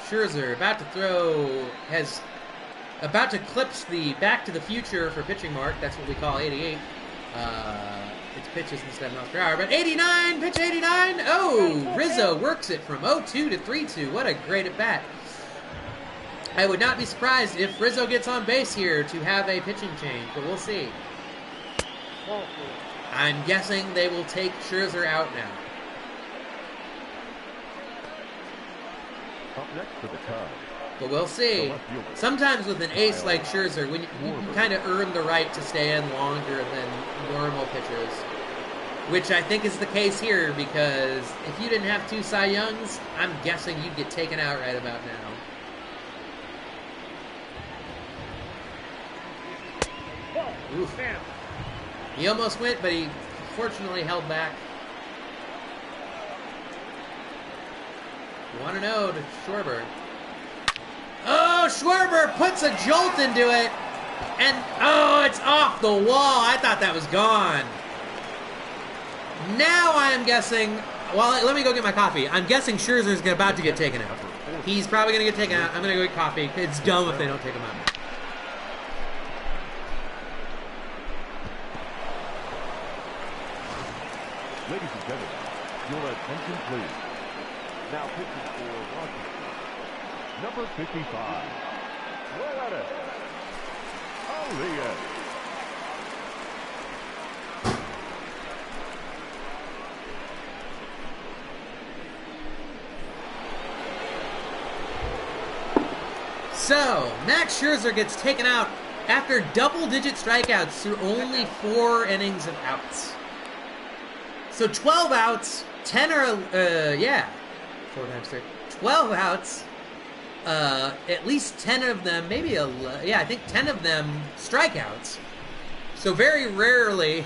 Scherzer about to throw, about to clips the Back to the Future for pitching mark. That's what we call 88. It's pitches instead of miles per hour. But 89, pitch 89. Oh, Rizzo works it from 0-2 to 3-2. What a great at bat. I would not be surprised if Rizzo gets on base here to have a pitching change, but we'll see. I'm guessing they will take Scherzer out now. Up next for the Cubs. But we'll see. Sometimes with an ace like Scherzer, when you kind of earn the right to stay in longer than normal pitchers, which I think is the case here, because if you didn't have 2 Cy Youngs, I'm guessing you'd get taken out right about now. Oof. He almost went, but he fortunately held back. 1-0 to Schwarber. Oh, Schwarber puts a jolt into it. And, oh, it's off the wall. I thought that was gone. Now I am guessing, well, let me go get my coffee. I'm guessing Scherzer's about to get taken out. He's probably going to get taken out. I'm going to go get coffee. It's dumb if they don't take him out. Ladies and gentlemen, your attention please. Now pitching for Washington, number 55. Well at it. Aaliyah. So, Max Scherzer gets taken out after double-digit strikeouts through only 4 innings of outs. So 12 outs, 10 are, 4 times 3. 12 outs, at least 10 of them, I think 10 of them strikeouts. So very rarely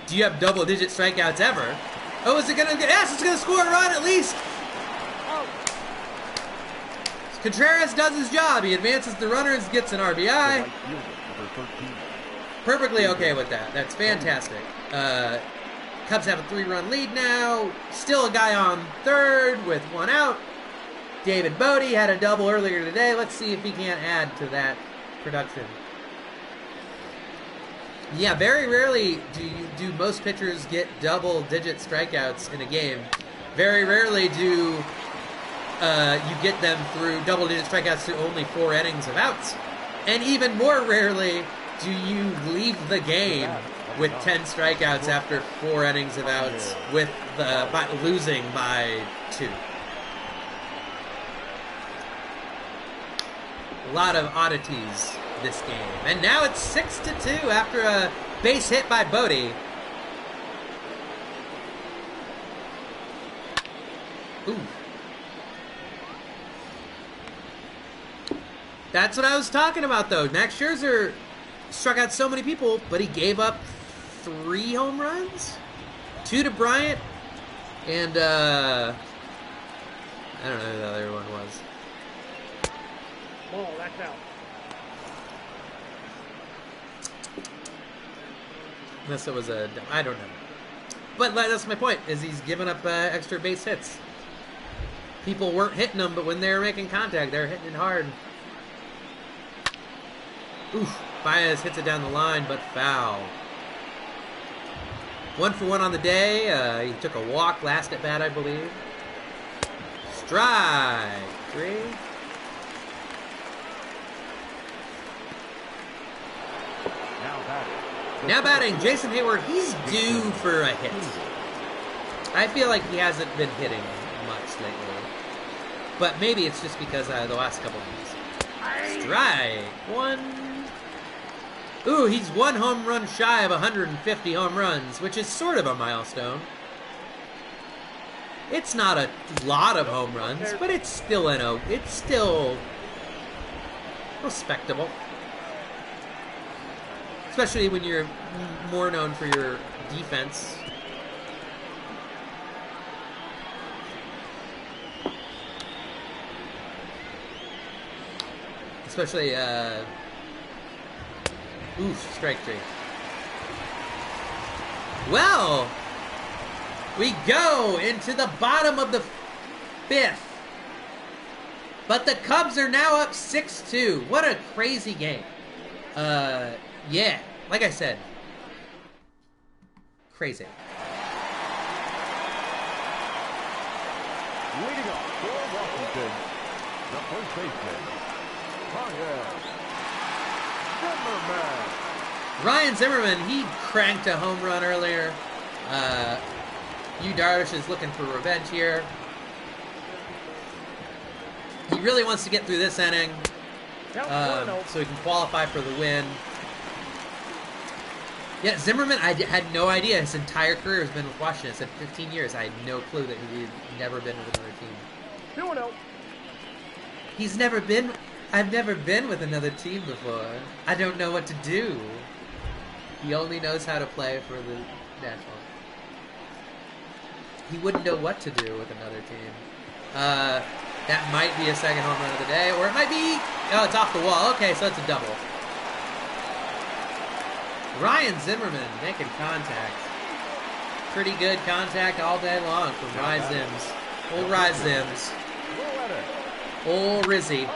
do you have double-digit strikeouts ever. Oh, is it going to, yes, it's going to score a run at least. Contreras does his job. He advances the runners, gets an RBI. Perfectly okay with that. That's fantastic. Cubs have a 3-run lead now. Still a guy on third with 1 out. David Bodie had a double earlier today. Let's see if he can't add to that production. Yeah, very rarely do most pitchers get double-digit strikeouts in a game. Very rarely do you get them through double-digit strikeouts through only 4 innings of outs. And even more rarely do you leave the game with 10 strikeouts after 4 innings of outs with losing by 2. A lot of oddities this game. And now it's 6-2 after a base hit by Bodie. Ooh. That's what I was talking about, though. Max Scherzer struck out so many people, but he gave up 3 home runs? 2 to Bryant, and, I don't know who the other one was. Ball, that's out. Unless it was I don't know. But that's my point, is he's giving up extra base hits. People weren't hitting them, but when they were making contact, they were hitting it hard. Oof, Baez hits it down the line, but foul. 1 for 1 on the day. He took a walk last at bat, I believe. Strike 3. Now batting, Jason Hayward. He's due for a hit. I feel like he hasn't been hitting much lately. But maybe it's just because the last couple of weeks. Strike 1. Ooh, he's 1 home run shy of 150 home runs, which is sort of a milestone. It's not a lot of home runs, but it's still respectable. Especially when you're more known for your defense. Especially, strike 3. Well, We go into the bottom of the fifth. But the Cubs are now up 6-2. What a crazy game. Yeah, like I said, crazy. Leading off for Washington, the first baseman, Zimmerman. Ryan Zimmerman, he cranked a home run earlier. Darvish is looking for revenge here. He really wants to get through this inning so he can qualify for the win. Yeah, Zimmerman, I had no idea. His entire career has been with Washington. It said 15 years. I had no clue that he'd never been with another team. 2-0. He's never been... I've never been with another team before. I don't know what to do. He only knows how to play for the Nationals. He wouldn't know what to do with another team. That might be a second home run of the day, or it might be... Oh, it's off the wall. Okay, so it's a double. Ryan Zimmerman making contact. Pretty good contact all day long from Rye Zims. Old Rye Zims. Old Rizzy.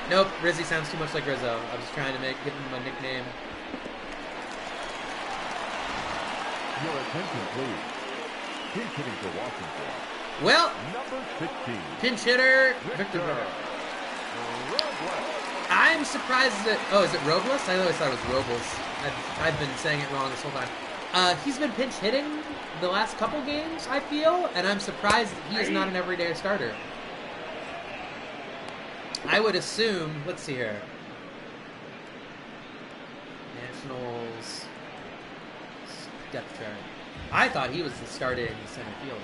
Nope, Rizzy sounds too much like Rizzo. I was trying to give him a nickname. Your attention, please. Pinch hitting for Washington. Well, Number 16. pinch hitter, Victor. I'm surprised that... Oh, is it Robles? I always thought it was Robles. I've been saying it wrong this whole time. He's been pinch hitting the last couple games, I feel, and I'm surprised that he is not an everyday starter. I would assume... Let's see here. Nationals... depth chart. I thought he was the starting center fielder.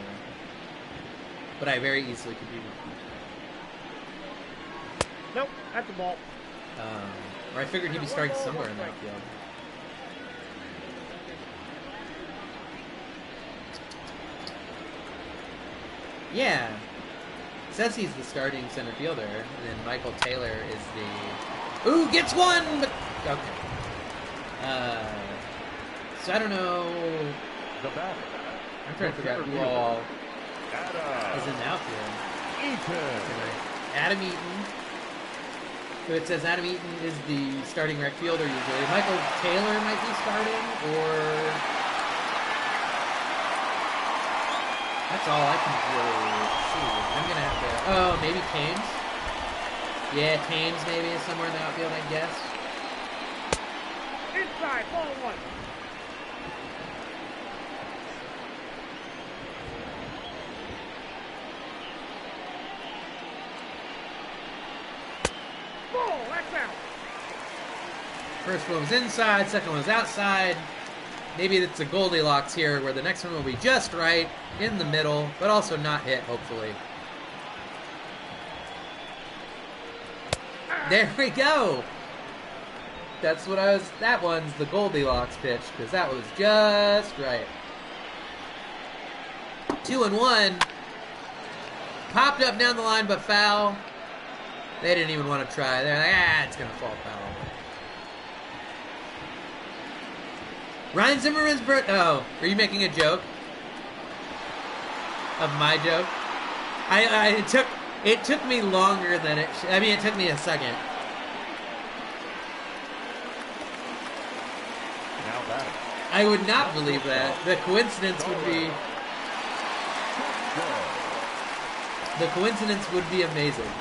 But I very easily could be wrong. Nope, that's the ball. Or I figured he'd be starting somewhere in that field. Yeah. It says he's the starting center fielder, and then Michael Taylor is the... Ooh, gets one! But... Okay. So I don't know... I'm trying to figure out who all is in the outfield. Adam Eaton. So it says Adam Eaton is the starting right fielder usually. Michael Taylor might be starting, or... That's all I can really see. I'm going to have to... Oh, maybe Canes? Yeah, Canes maybe is somewhere in the outfield, I guess. Inside, ball one. Ball, that's out. First one was inside, second one was outside. Maybe it's a Goldilocks here where the next one will be just right, in the middle, but also not hit, hopefully. There we go! That's what I was... That one's the Goldilocks pitch, because that was just right. 2-1. Popped up down the line, but foul. They didn't even want to try. They're like, it's going to fall foul. Ryan Zimmerman's birth... Oh, are you making a joke? Of my joke? It took me longer than it... I mean, it took me a second. I would not believe that. The coincidence would be... The coincidence would be amazing.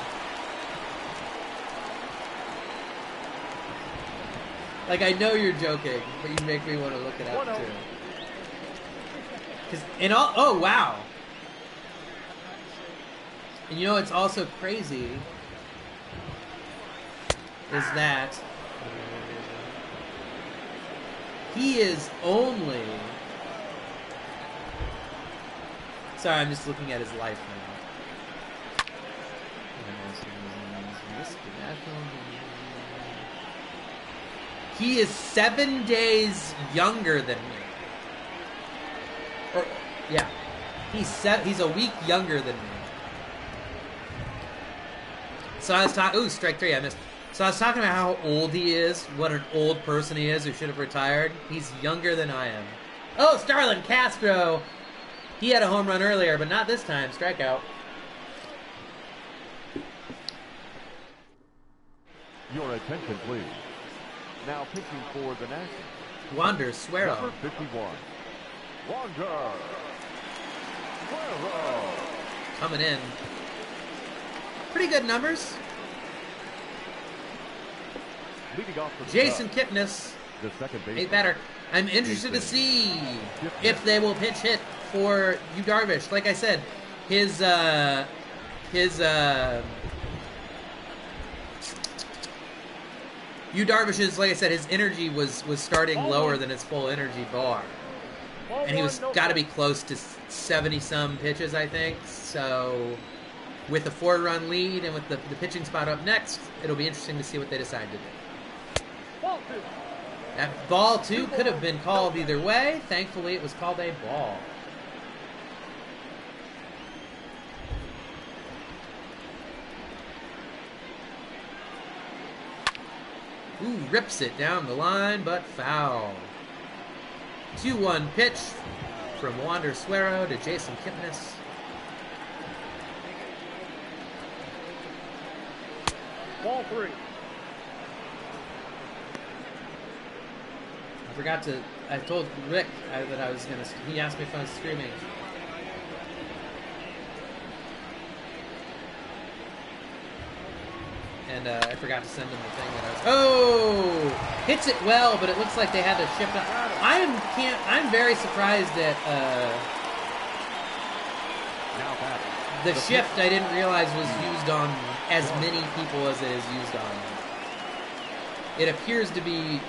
Like, I know you're joking, but you make me want to look it up, too. Because in all... Oh, wow. And you know what's also crazy is that he is only... Sorry, I'm just looking at his life now. He is 7 days younger than me. Or, yeah. He's a week younger than me. So I was talking... Ooh, strike three, I missed. So I was talking about how old he is, what an old person he is who should have retired. He's younger than I am. Oh, Starlin Castro! He had a home run earlier, but not this time. Strikeout. Your attention, please. Now pitching for the Nationals. Wander Suero. Number 51. Wander Suero. Coming in. Pretty good numbers. Leading off for the Jason Cubs, Kipnis. the second baseman. Eight batter. I'm interested to see if they will pinch hit for Yu Darvish. Like I said, his Yu Darvish's, like I said, his energy was starting lower than his full energy bar. And he was got to be close to 70-some pitches, I think. So with a 4-run lead and with the pitching spot up next, it'll be interesting to see what they decide to do. Ball 2. That ball, too, could have been called either way. Thankfully, it was called a ball. Ooh, rips it down the line, but foul. 2-1 pitch from Wander Suero to Jason Kipnis. Ball 3. I told Rick that I was going to, he asked me if I was screaming. And I forgot to send him the thing that I was, oh! Hits it well, but it looks like they had to shift up. I'm very surprised that Now back. the shift I didn't realize was used on as many people as it is used on. It appears to be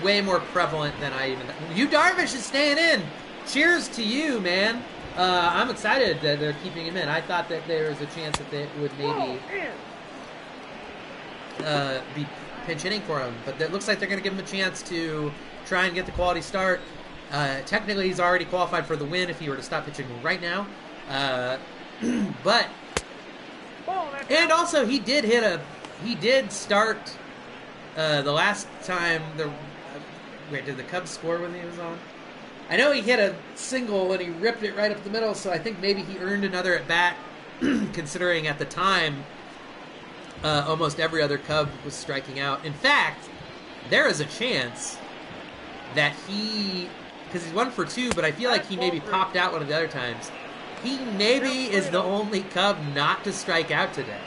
way more prevalent than I even... Yu Darvish is staying in! Cheers to you, man! I'm excited that they're keeping him in. I thought that there was a chance that they would maybe be pinch hitting for him, but it looks like they're going to give him a chance to try and get the quality start. Technically, he's already qualified for the win if he were to stop pitching right now. But... And also, he did start the last time wait, did the Cubs score when he was on? I know he hit a single and he ripped it right up the middle, so I think maybe he earned another at bat, considering at the time almost every other Cub was striking out. In fact, there is a chance that because he's 1 for 2, but I feel like he maybe popped out one of the other times. He maybe is the only Cub not to strike out today.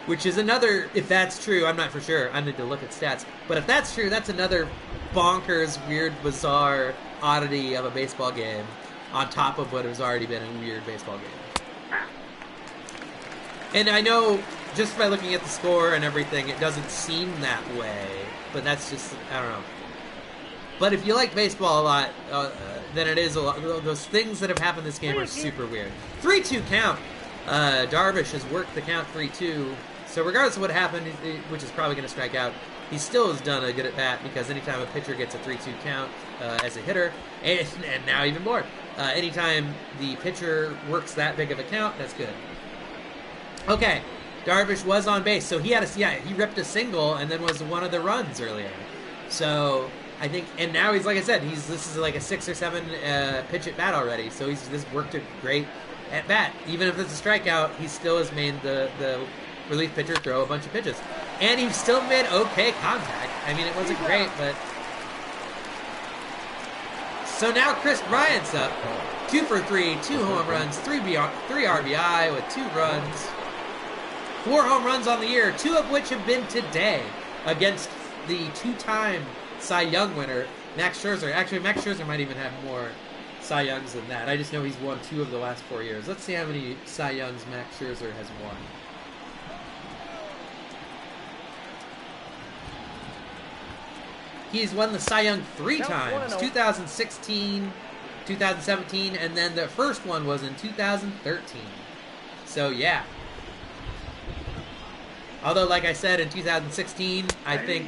Which is another, if that's true, I'm not for sure. I need to look at stats. But if that's true, that's another bonkers, weird, bizarre oddity of a baseball game on top of what has already been a weird baseball game. And I know, just by looking at the score and everything, it doesn't seem that way. But that's just, I don't know. But if you like baseball a lot, then it is a lot. Those things that have happened this game are super weird. 3-2 count. Darvish has worked the count 3-2. So regardless of what happened, which is probably going to strike out, he still has done a good at bat because anytime a pitcher gets a 3-2 count as a hitter, and now even more, anytime the pitcher works that big of a count, that's good. Okay, Darvish was on base, so he ripped a single and then was one of the runs earlier. So I think, and now he's, like I said, this is like a 6 or 7 pitch at bat already. So he's just worked a great at bat. Even if it's a strikeout, he still has made the relief pitcher throw a bunch of pitches. And he still made okay contact. I mean, it wasn't great, but... So now Chris Bryant's up. 2 for 3, 2 home runs, 3 RBI with 2 runs. 4 home runs on the year, 2 of which have been today against the 2-time Cy Young winner, Max Scherzer. Actually, Max Scherzer might even have more Cy Youngs than that. I just know he's won 2 of the last 4 years. Let's see how many Cy Youngs Max Scherzer has won. He's won the Cy Young 3 times, 2016, 2017, and then the first one was in 2013. So, yeah. Although, like I said, in 2016, I think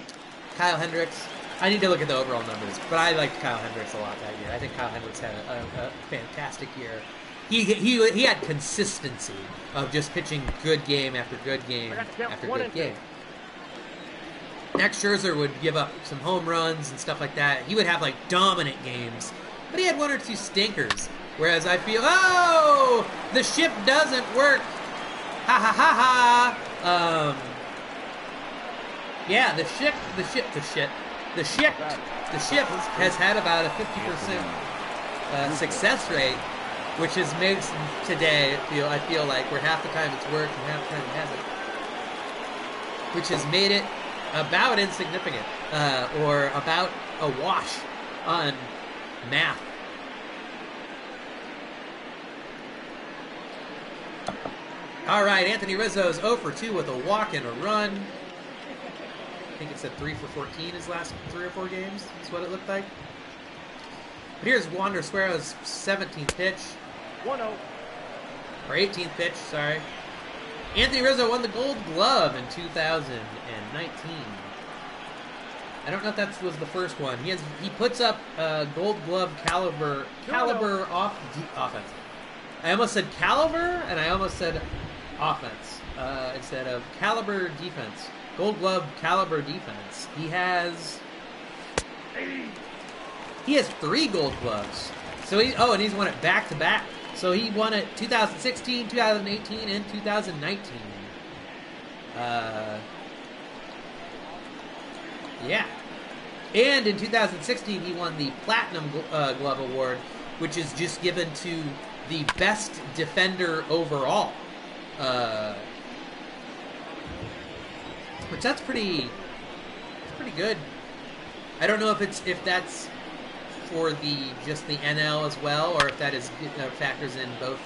Kyle Hendricks... I need to look at the overall numbers, but I liked Kyle Hendricks a lot that year. I think Kyle Hendricks had a fantastic year. He had consistency of just pitching good game after good game after good game. Max Scherzer would give up some home runs and stuff like that. He would have like dominant games, but he had 1 or 2 stinkers. Whereas I feel, oh, the ship doesn't work. Ha ha ha ha. Yeah, the ship has had about a 50% success rate, which is makes today I feel like where half the time it's worked and half the time it hasn't, which has made it about insignificant or about a wash on math. All right, Anthony Rizzo's 0 for 2 with a walk and a run. I think it said 3 for 14 his last 3 or 4 games. That's what it looked like. But here's Wander Suero's 17th pitch. 1-0. Or 18th pitch, sorry. Anthony Rizzo won the Gold Glove in 2019. I don't know if that was the first one. He puts up Gold Glove caliber offense. I almost said caliber, and I almost said offense instead of caliber defense. Gold Glove caliber defense. He has 3 Gold Gloves. So and he's won it back to back. So he won it 2016, 2018, and 2019. Yeah. And in 2016, he won the Platinum Glove Award, which is just given to the best defender overall. Which that's pretty good. I don't know if that's for just the NL as well, or if that is factors in both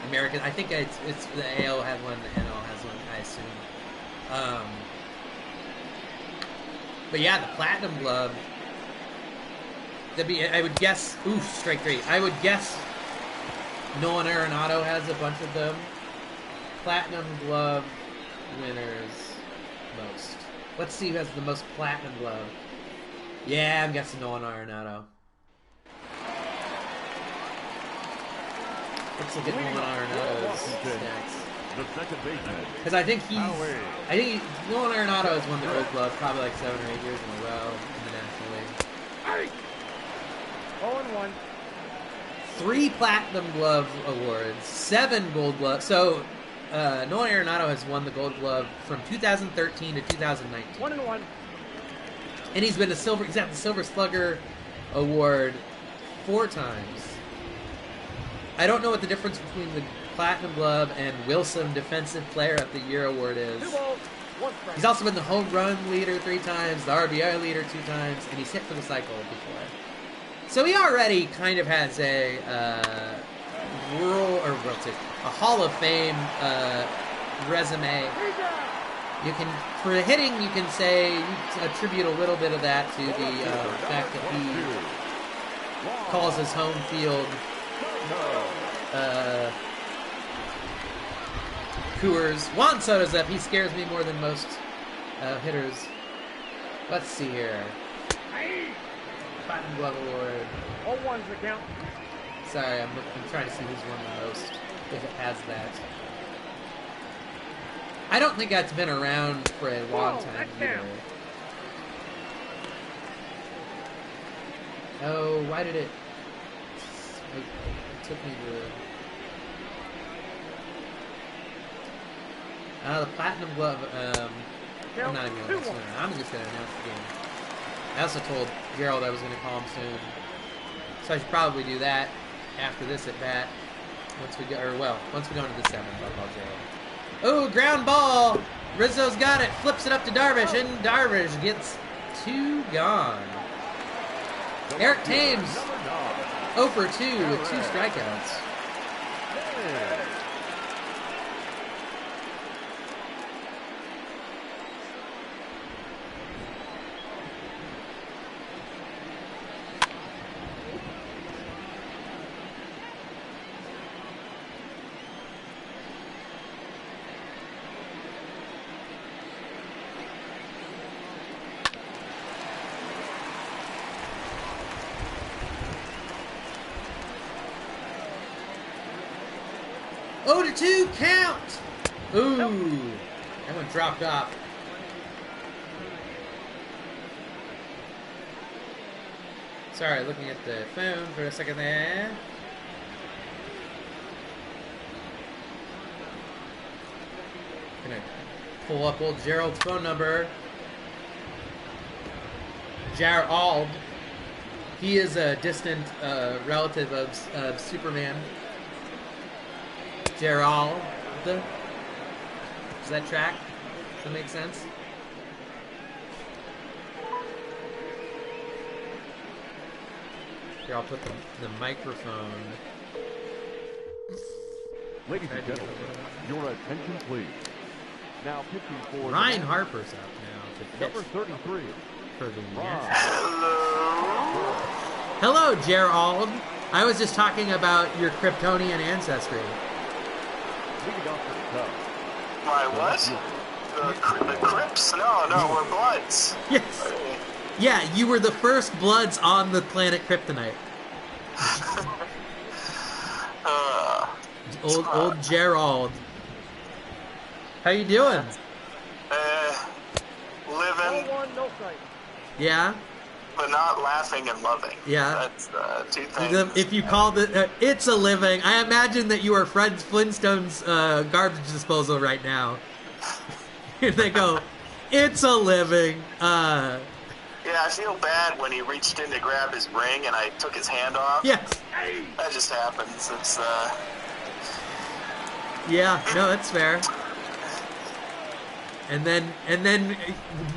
American. I think it's the AL has one, the NL has one, I assume. But yeah, the Platinum Glove. I would guess. Ooh, strike 3. I would guess Nolan Arenado has a bunch of them. Platinum Glove winners most. Let's see who has the most Platinum Glove. Yeah, I'm guessing Nolan Arenado. Let's look at Nolan Arenado's stats. Because I think Nolan Arenado has won the Gold Glove probably like 7 or 8 years in a row in the National League. 0-1. 3 Platinum Glove awards, 7 Gold Gloves. So Nolan Arenado has won the Gold Glove from 2013 to 2019. 1-1. And he's been he's got the Silver Slugger Award 4 times. I don't know what the difference between the Platinum Glove and Wilson Defensive Player of the Year award is. 2 balls, 1 strike. He's also been the home run leader 3 times, the RBI leader 2 times, and he's hit for the cycle before. So he already kind of has a Hall of Fame resume. You can, for hitting, you can say you attribute a little bit of that to the fact that he calls his home field Coors. Juan Soto's up. He scares me more than most hitters. Let's see here. Platinum Glove Award. 0-1's the count. Sorry, I'm trying to see who's won the most, if it has that. I don't think that's been around for a long time either. Oh, why did it took me to the Platinum Glove. I'm not even going to swim. I'm just going to announce the game. I also told Gerald I was going to call him soon, so I should probably do that after this at bat. Once we go into the 7th, I'll call Gerald. Oh, ground ball! Rizzo's got it. Flips it up to Darvish, and Darvish gets 2 gone. Eric Thames 0 for 2 with 2 strikeouts. Oh, to 2 count. Ooh, that one dropped off. Sorry, looking at the phone for a second there. gonna pull up old Gerald's phone number. Gerald. He is a distant relative of Superman. Gerald. Does that track? Does that make sense? Here, I'll put the microphone. Ladies and gentlemen, your attention please. Now pitching for Ryan Harper's up now to pitch number 33. for the Hello, Gerald. I was just talking about your Kryptonian ancestry. Leading off the top. My what? The Crips? No, we're Bloods. Yes. Yeah, you were the first Bloods on the planet Kryptonite. Old Gerald. How you doing? No Living, one, no strike. Yeah? but not laughing and loving. Yeah. That's two things. If you called it, it's a living. I imagine that you are Fred Flintstone's garbage disposal right now. They go, it's a living. Yeah, I feel bad when he reached in to grab his ring and I took his hand off. Yes. That just happens. It's Yeah, no, that's fair. And then,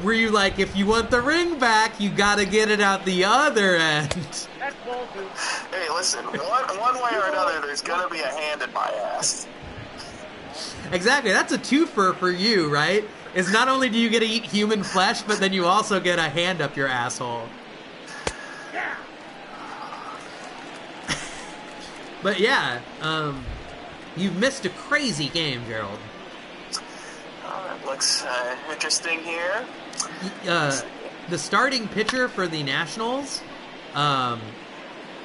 were you like, if you want the ring back, you gotta get it out the other end? That's ball two. hey, listen, one way or another, there's gonna be a hand in my ass. Exactly, that's a twofer for you, right? Is not only do you get to eat human flesh, but then you also get a hand up your asshole. Yeah. But yeah, you've missed a crazy game, Gerald. That looks interesting here. The starting pitcher for the Nationals,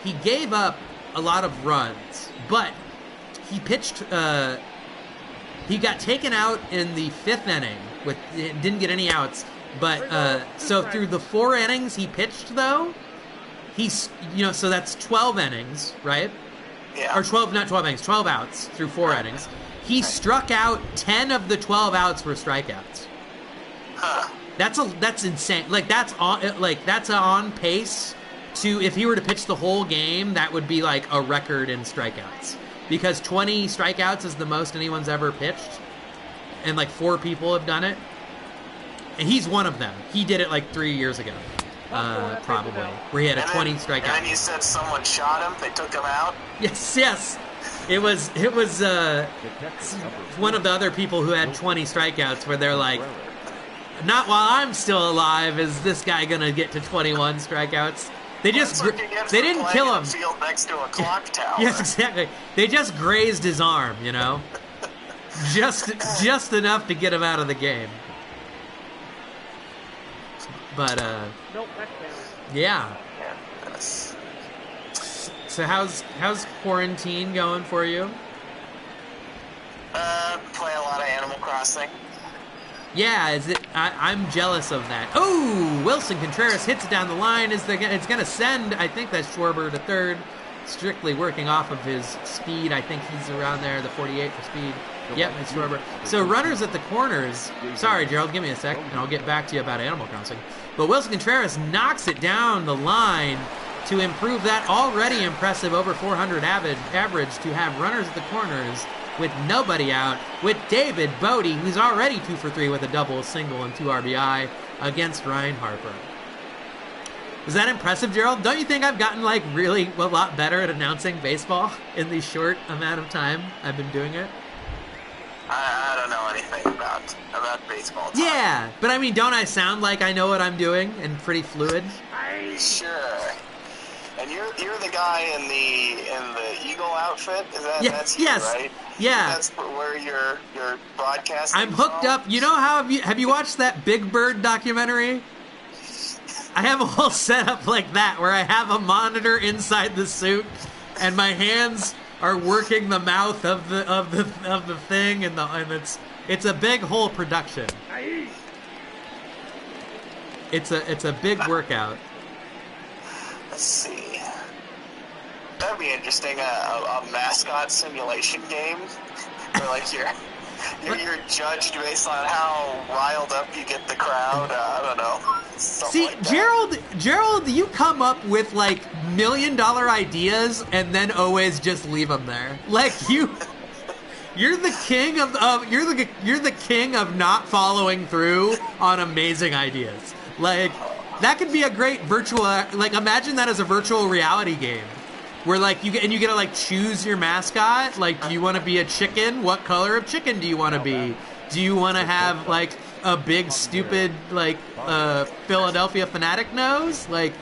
he gave up a lot of runs, but he pitched. He got taken out in the fifth inning. Didn't get any outs, but so through the 4 innings he pitched, though, he's so that's 12 innings, right? Yeah. Or 12, not 12 innings, 12 outs through 4 innings. He struck out 10 of the 12 outs were strikeouts. Huh. That's insane. That's on pace to, if he were to pitch the whole game, that would be like a record in strikeouts. Because 20 strikeouts is the most anyone's ever pitched. And 4 people have done it. And he's one of them. He did it 3 years ago. Probably. Where he had a 20 strikeout. And then you said someone shot him, they took him out? Yes. It was one of the other people who had 20 strikeouts where they're like, not while I'm still alive is this guy gonna get to 21 strikeouts. They didn't kill him. Field next to a clock tower. Yes, exactly. They just grazed his arm, just enough to get him out of the game. But Nope, that's down. yeah. Yeah, that's... So how's quarantine going for you? Play a lot of Animal Crossing. Yeah, I'm jealous of that. Oh, Wilson Contreras hits it down the line. It's going to send, I think that's Schwarber to third. Strictly working off of his speed. I think he's around there, the 48 for speed. Yep, it's Schwarber. So runners at the corners. Sorry, Gerald, give me a sec, and I'll get back to you about Animal Crossing. But Wilson Contreras knocks it down the line to improve that already impressive over 400 average to have runners at the corners with nobody out, with David Bodie, who's already 2 for 3 with a double, single, and 2 RBI against Ryan Harper. Is that impressive, Gerald? Don't you think I've gotten really a lot better at announcing baseball in the short amount of time I've been doing it? I don't know anything about baseball. Yeah, but I mean, don't I sound like I know what I'm doing and pretty fluid? Sure. And you're the guy in the Eagle outfit? That's you, right? Yeah. That's where you're broadcasting. I'm hooked up. You know how have you watched that Big Bird documentary? I have a whole setup like that where I have a monitor inside the suit and my hands are working the mouth of the thing and it's a big whole production. It's a big workout. Let's see. that'd be interesting. A mascot simulation game where like you're judged based on how riled up you get the crowd. I don't know. See, Like that. Gerald, you come up with like $1 million ideas and then always just leave them there. Like you're the king of you're the king of not following through on amazing ideas. Like that could be a great virtual. Like imagine that as a virtual reality game. Where like you get to like choose your mascot. Like, do you want to be a chicken? What color of chicken do you want to be? Do you want to have like a big stupid like Philadelphia Fanatic nose? Like,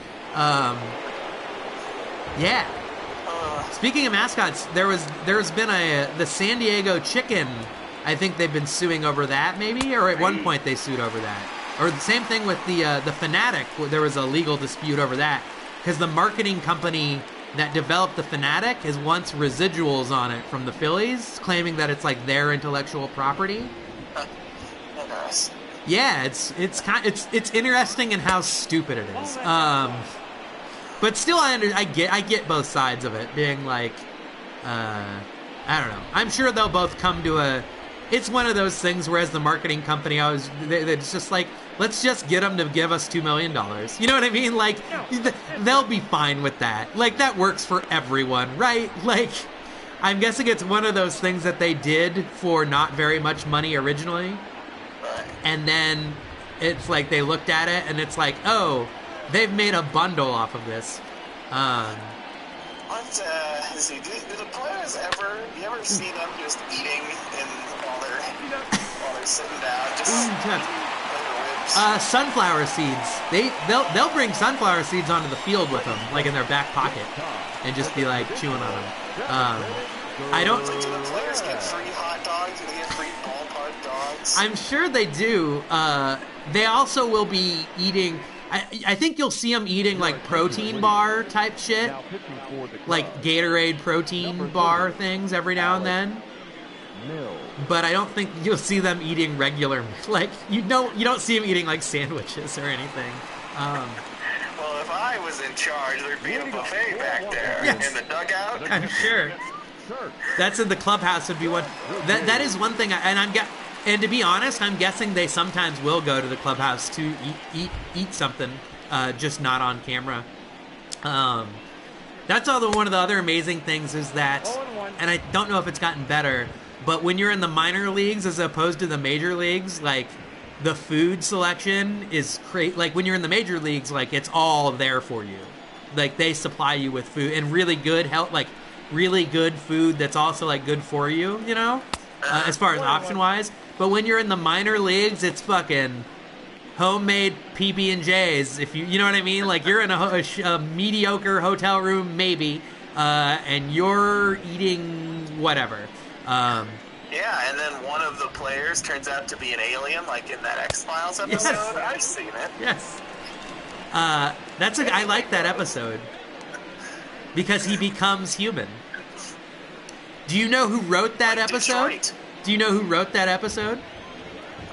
yeah. Speaking of mascots, there's been the San Diego Chicken. I think they've been suing over that, maybe, or at one point they sued over that. Or the same thing with the Fanatic. There was a legal dispute over that because the marketing company that developed the Fanatic has once residuals on it from the Phillies, claiming that it's like their intellectual property. Nice. Yeah, it's interesting in how stupid it is. But still, I get both sides of it. Being like, I don't know. I'm sure they'll both come to a. It's one of those things where, as the marketing company, it's just like, let's just get them to give us $2 million. You know what I mean? Like, they'll be fine with that. Like, that works for everyone, right? Like, I'm guessing it's one of those things that they did for not very much money originally. And then it's like they looked at it and it's like, oh, they've made a bundle off of this. What, do the players you ever see them just eating while they're sitting down, just ribs? Sunflower seeds. They'll bring sunflower seeds onto the field with them, like in their back pocket, and just be like chewing on them. I don't. Do the players get free hot dogs? Do they get free ballpark dogs? I'm sure they do. They also will be eating. I think you'll see them eating like protein bar type shit, like Gatorade protein bar things every now and then. But I don't think you'll see them eating regular, like you don't see them eating like sandwiches or anything. Well, if I was in charge, there'd be a buffet back there in the dugout. I'm sure. That's in the clubhouse would be one. That is one thing, and to be honest, I'm guessing they sometimes will go to the clubhouse to eat something, just not on camera. That's one of the other amazing things is that, and I don't know if it's gotten better, but when you're in the minor leagues as opposed to the major leagues, like the food selection is great. Like when you're in the major leagues, like it's all there for you. Like they supply you with food and really good health, like really good food that's also like good for you, you know, as far as option wise. But when you're in the minor leagues, it's fucking homemade PB&Js. If you know what I mean, like you're in a mediocre hotel room, maybe, and you're eating whatever. Yeah, and then one of the players turns out to be an alien, like in that X-Files episode. Yes. I've seen it. Yes. I like that episode because he becomes human. Do you know who wrote that episode? Detroit. Do you know who wrote that episode?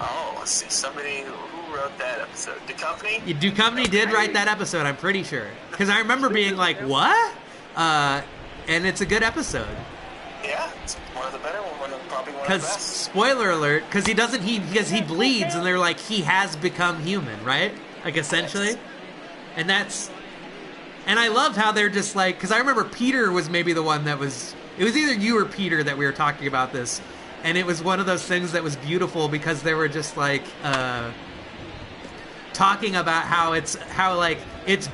Oh, let's see. Somebody who wrote that episode. Duchovny? Duchovny did write that episode, I'm pretty sure. Because I remember being like, what? And it's a good episode. Yeah, it's one of the better ones. Probably one of the Because, best. spoiler alert, because he bleeds, and they're like, he has become human, right? Like, essentially. And and I loved how they're just like, because I remember Peter was maybe the one that was, it was either you or Peter that we were talking about this, and it was one of those things that was beautiful because they were just like, talking about how it's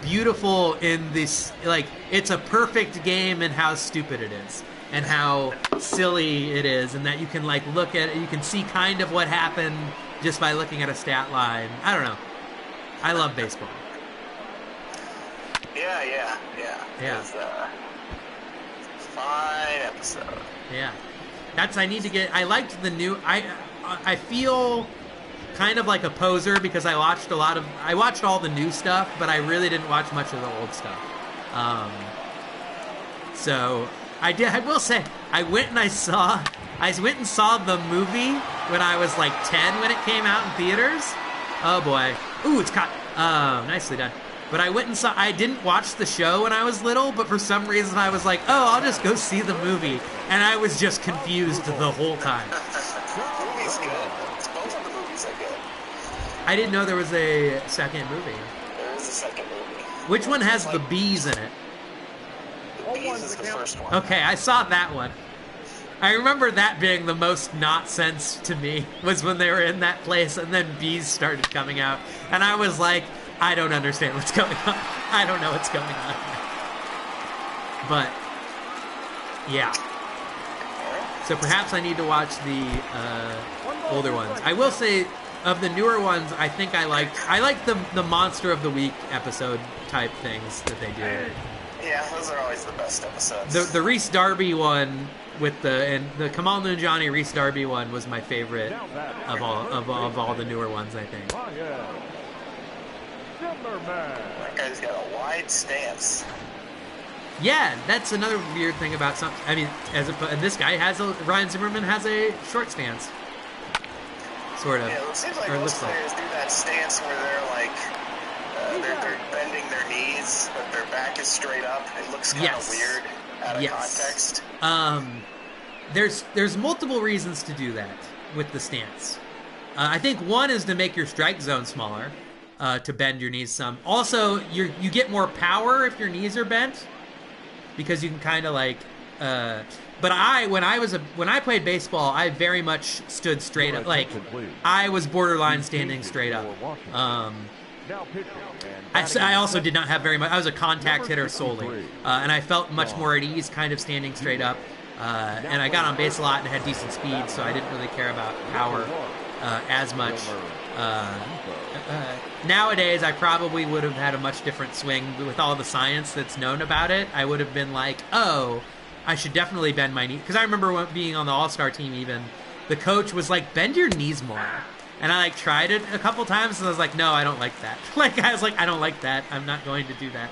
beautiful in this, like, it's a perfect game and how stupid it is. And how silly it is, and that you can like look at it, you can see kind of what happened just by looking at a stat line. I don't know. I love baseball. Yeah. Yeah. It was a fine episode. Yeah. I liked the new. I feel kind of like a poser because I watched all the new stuff, but I really didn't watch much of the old stuff. So. I will say, I went and saw the movie when I was like 10 when it came out in theaters. Oh boy. Ooh, it's caught. Nicely done. But I went and saw. I didn't watch the show when I was little, but for some reason I was like, oh, I'll just go see the movie, and I was just confused the whole time. The movie's good. Both of the movies are good. I didn't know there was a second movie. There is a second movie. Which one has the bees in it? The Bees is the first one. Okay, I saw that one. I remember that being the most not sense to me, was when they were in that place and then bees started coming out. And I was like, I don't understand what's going on. I don't know what's going on. But, yeah. So perhaps I need to watch the older ones. I will say, of the newer ones, I think I liked the Monster of the Week episode type things that they do. Yeah, those are always the best episodes. The Reese Darby one with the Kamal Nanjiani Reese Darby one was my favorite of all the newer ones, I think. That guy's got a wide stance. Yeah, that's another weird thing about some. I mean, and this guy Ryan Zimmerman has a short stance, sort of. Yeah, it seems like or most looks players do that stance where they're like they're bending their knees, but their back is straight up. It looks kind of weird out of context. There's multiple reasons to do that with the stance. I think one is to make your strike zone smaller, to bend your knees some. Also, you get more power if your knees are bent, because you can kind of like. But when I played baseball, I very much stood straight up. Like I was borderline standing straight up. I also did not have very much. I was a contact hitter solely, and I felt much more at ease kind of standing straight up. And I got on base a lot and had decent speed, so I didn't really care about power as much. Nowadays, I probably would have had a much different swing with all the science that's known about it. I would have been like, oh, I should definitely bend my knee. Because I remember being on the All-Star team even, the coach was like, bend your knees more. And I like tried it a couple times, and I was like, no, I don't like that. I was like, I don't like that. I'm not going to do that.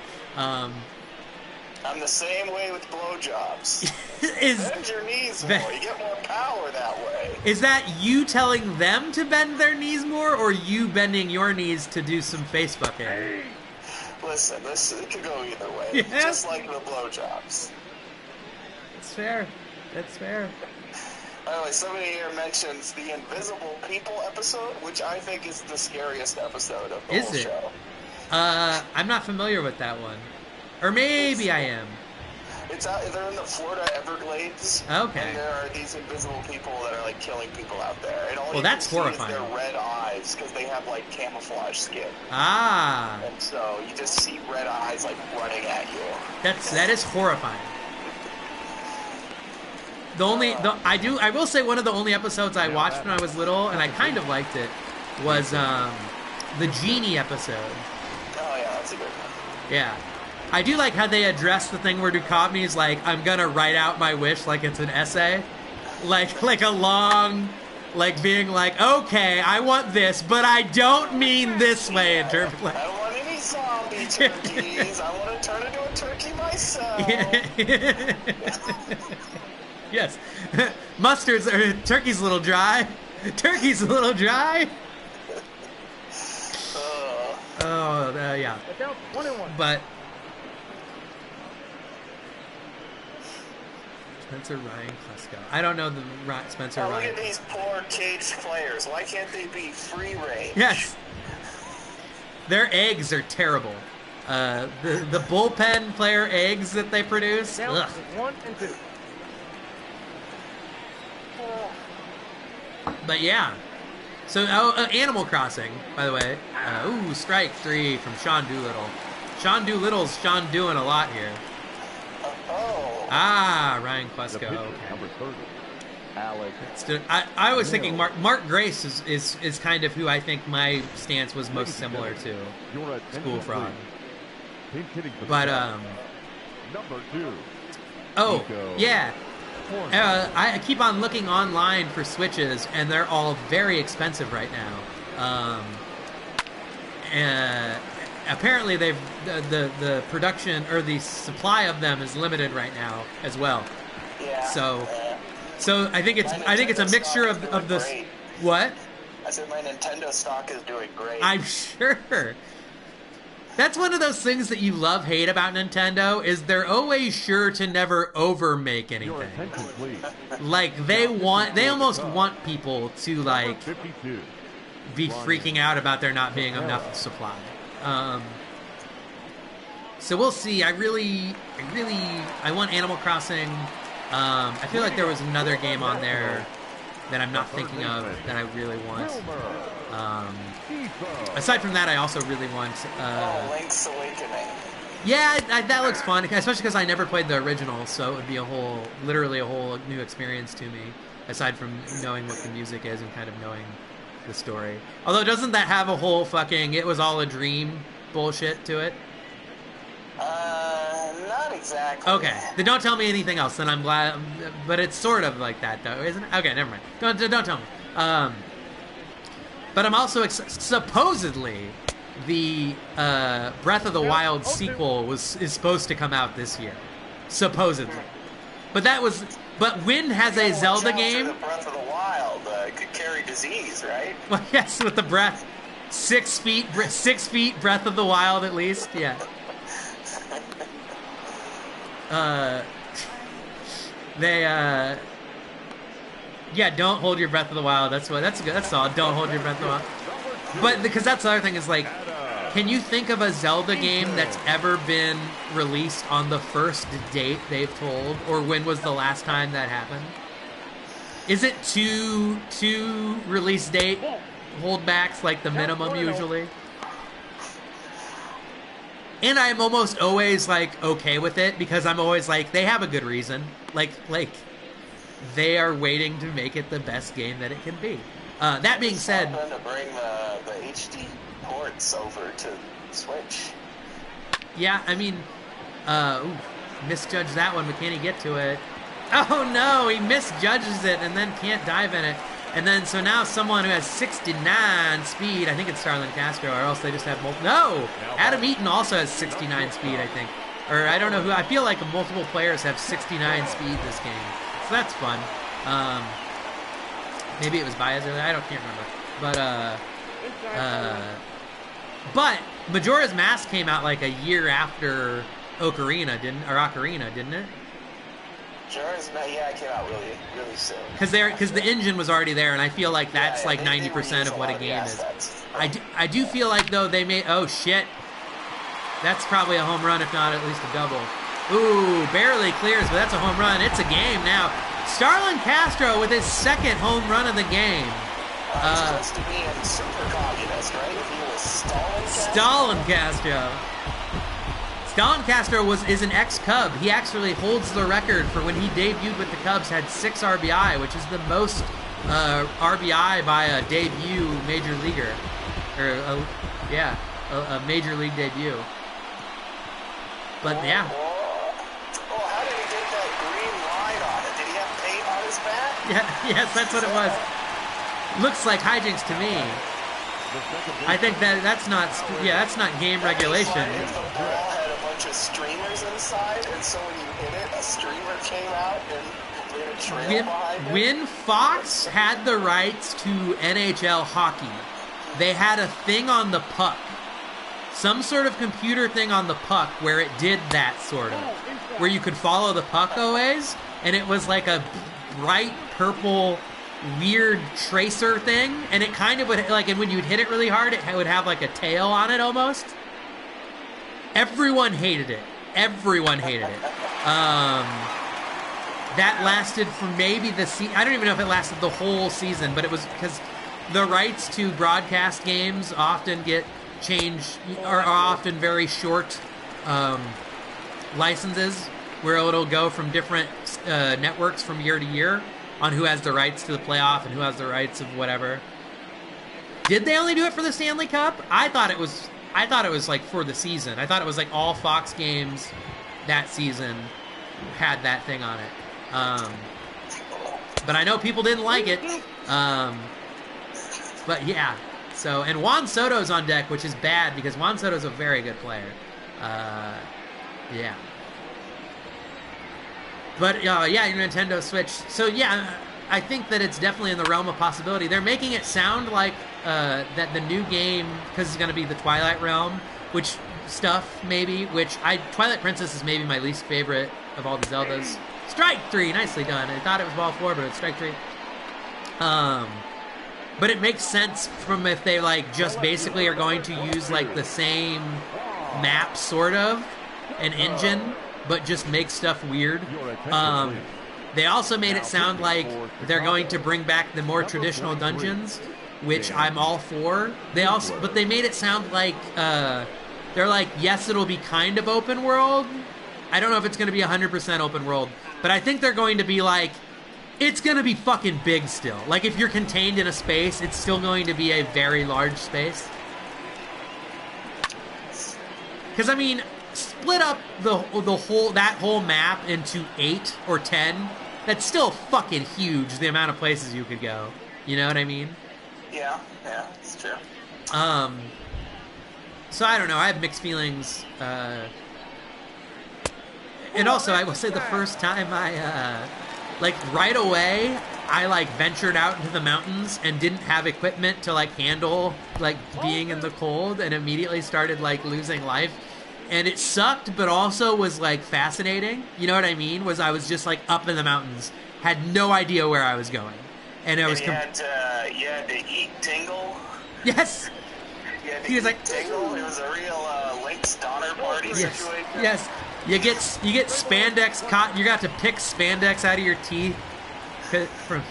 I'm the same way with blowjobs. Bend your knees more. You get more power that way. Is that you telling them to bend their knees more, or you bending your knees to do some face bucking? Listen, it could go either way. Yeah. Just like the blowjobs. That's fair. That's fair. By the way, somebody here mentions the Invisible People episode, which I think is the scariest episode of the whole show. I'm not familiar with that one. Or maybe I am. It's out. They're in the Florida Everglades. Okay. And there are these invisible people that are like killing people out there. And all that's you can horrifying. See is their red eyes because they have like camouflage skin. Ah. And so you just see red eyes like running at you. That is horrifying. I will say one of the only episodes I watched when I was little, and I kind of liked it, was the Genie episode. Oh yeah, that's a good one. Yeah. I do like how they address the thing where Duchovny's like, I'm gonna write out my wish like it's an essay. Like a long, like being like, okay, I want this, but I don't mean this way in terms of like... I don't want any zombie turkeys. I want to turn into a turkey myself. Yes. Turkey's a little dry. Turkey's a little dry. Yeah. But... Spencer Ryan Klesko. I don't know the Spencer Ryan. Look at these poor caged players. Why can't they be free range? Yes. Their eggs are terrible. The bullpen player eggs that they produce. Ugh. 1 and 2. But yeah. So Animal Crossing, by the way. Strike 3 from Sean Doolittle. Sean Doolittle's doing a lot here. Ryan Klesko. Okay. I was thinking Mark Grace is kind of who I think my stance was most similar to. School Frog. But number 2. Oh yeah. I keep on looking online for Switches, and they're all very expensive right now. Apparently they've the production or the supply of them is limited right now as well. Yeah. So I think it's a mixture of the great. What? I said my Nintendo stock is doing great. I'm sure. That's one of those things that you love hate about Nintendo is they're always sure to never over make Your anything. attention, please. Like they almost want people to like 52. be freaking out about there not being enough supply. So we'll see. I want Animal Crossing. I feel like there was another game on there that I'm not thinking of that I really want. Aside from that, I also really want. Link's Awakening. Yeah, that looks fun, especially because I never played the original, so it would be literally a whole new experience to me. Aside from knowing what the music is and kind of knowing the story. Although, doesn't that have a whole fucking "it was all a dream" bullshit to it? Not exactly. Okay, then don't tell me anything else. Then I'm glad, but it's sort of like that, though, isn't it? Okay, never mind. Don't tell me. But I'm also supposedly the Breath of the Wild sequel is supposed to come out this year, supposedly. But when has a Zelda game? The Breath of the Wild could carry disease, right? Well, yes, with the breath, 6 feet, Breath of the Wild at least, yeah. Yeah, don't hold your breath of the wild. That's good. That's all. Don't hold your breath of the wild. But because that's the other thing is like, can you think of a Zelda game that's ever been released on the first date they've told, or when was the last time that happened? Is it two release date holdbacks like the minimum usually? And I'm almost always like okay with it because I'm always like they have a good reason. Like they are waiting to make it the best game that it can be. That being said, I'm going to bring the HD ports over to Switch. Yeah, I mean, misjudged that one, but can he get to it? Oh no, he misjudges it and then can't dive in it. And then, so now someone who has 69 speed, I think it's Starlin Castro, or else they just have multiple. No! Adam Eaton also has 69 speed, I think. Or I don't know who. I feel like multiple players have 69 speed this game. So that's fun. Maybe it was Baez earlier. I can't remember. But Majora's Mask came out like a year after Ocarina, didn't it? Yeah, it came out really soon. Because the engine was already there, and I feel like that's like 90% of what a game is. I do feel like though they made that's probably a home run, if not at least a double. Ooh, barely clears, but that's a home run. It's a game now. Starlin Castro with his second home run of the game. He's supposed to be in Super Communist, right? If he was Stalin Castro. Stalin Castro is an ex-Cub. He actually holds the record for when he debuted with the Cubs, had 6 RBI, which is the most RBI by a debut major leaguer. A major league debut. But yeah. How did he get that green line on it? Did he have paint on his back? Yeah, yes, that's what it was. Looks like hijinks to me. I think that's not game regulation. The ball had a bunch of streamers inside, and so when you hit it, a streamer came out and made a trail behind it. When Fox had the rights to NHL hockey, they had a thing on the puck. Some sort of computer thing on the puck where it did that sort of. Where you could follow the puck always, and it was like a bright purple weird tracer thing, and it kind of would and when you'd hit it really hard, it would have like a tail on it almost. Everyone hated it. That lasted for maybe I don't even know if it lasted the whole season, but it was because the rights to broadcast games often get changed, are often very short licenses where it'll go from different networks from year to year on who has the rights to the playoff and who has the rights of whatever. Did they only do it for the Stanley Cup? I thought it was like for the season. I thought it was like all Fox games that season had that thing on it. But I know people didn't like it. But yeah. So, and Juan Soto's on deck, which is bad because Juan Soto's a very good player. Yeah. But yeah, your Nintendo Switch. So yeah, I think that it's definitely in the realm of possibility. They're making it sound like that the new game, because it's going to be the Twilight Realm, which stuff, maybe, which Twilight Princess is maybe my least favorite of all the Zeldas. Strike 3, nicely done. I thought it was ball 4, but it's strike 3. But it makes sense from if they like just basically are going to use like the same map, sort of, an engine, but just make stuff weird. They also made it sound like they're going to bring back the more traditional dungeons, which I'm all for. But they made it sound like they're like, yes, it'll be kind of open world. I don't know if it's going to be 100% open world, but I think they're going to be like, it's going to be fucking big still. Like, if you're contained in a space, it's still going to be a very large space. Because, I mean, split up that whole map into 8 or 10, that's still fucking huge, the amount of places you could go. You know what I mean? Yeah, it's true. So I don't know, I have mixed feelings. And also, I will say the first time I, right away, I, ventured out into the mountains and didn't have equipment to, handle, being in the cold, and immediately started, losing life. And it sucked, but also was, fascinating. You know what I mean? I was just, up in the mountains. Had no idea where I was going. And I was... you had to eat Tingle? Yes! He was like, Tingle? It was a real Link's Donner Party situation? Yes. You get spandex caught. You got to pick spandex out of your teeth from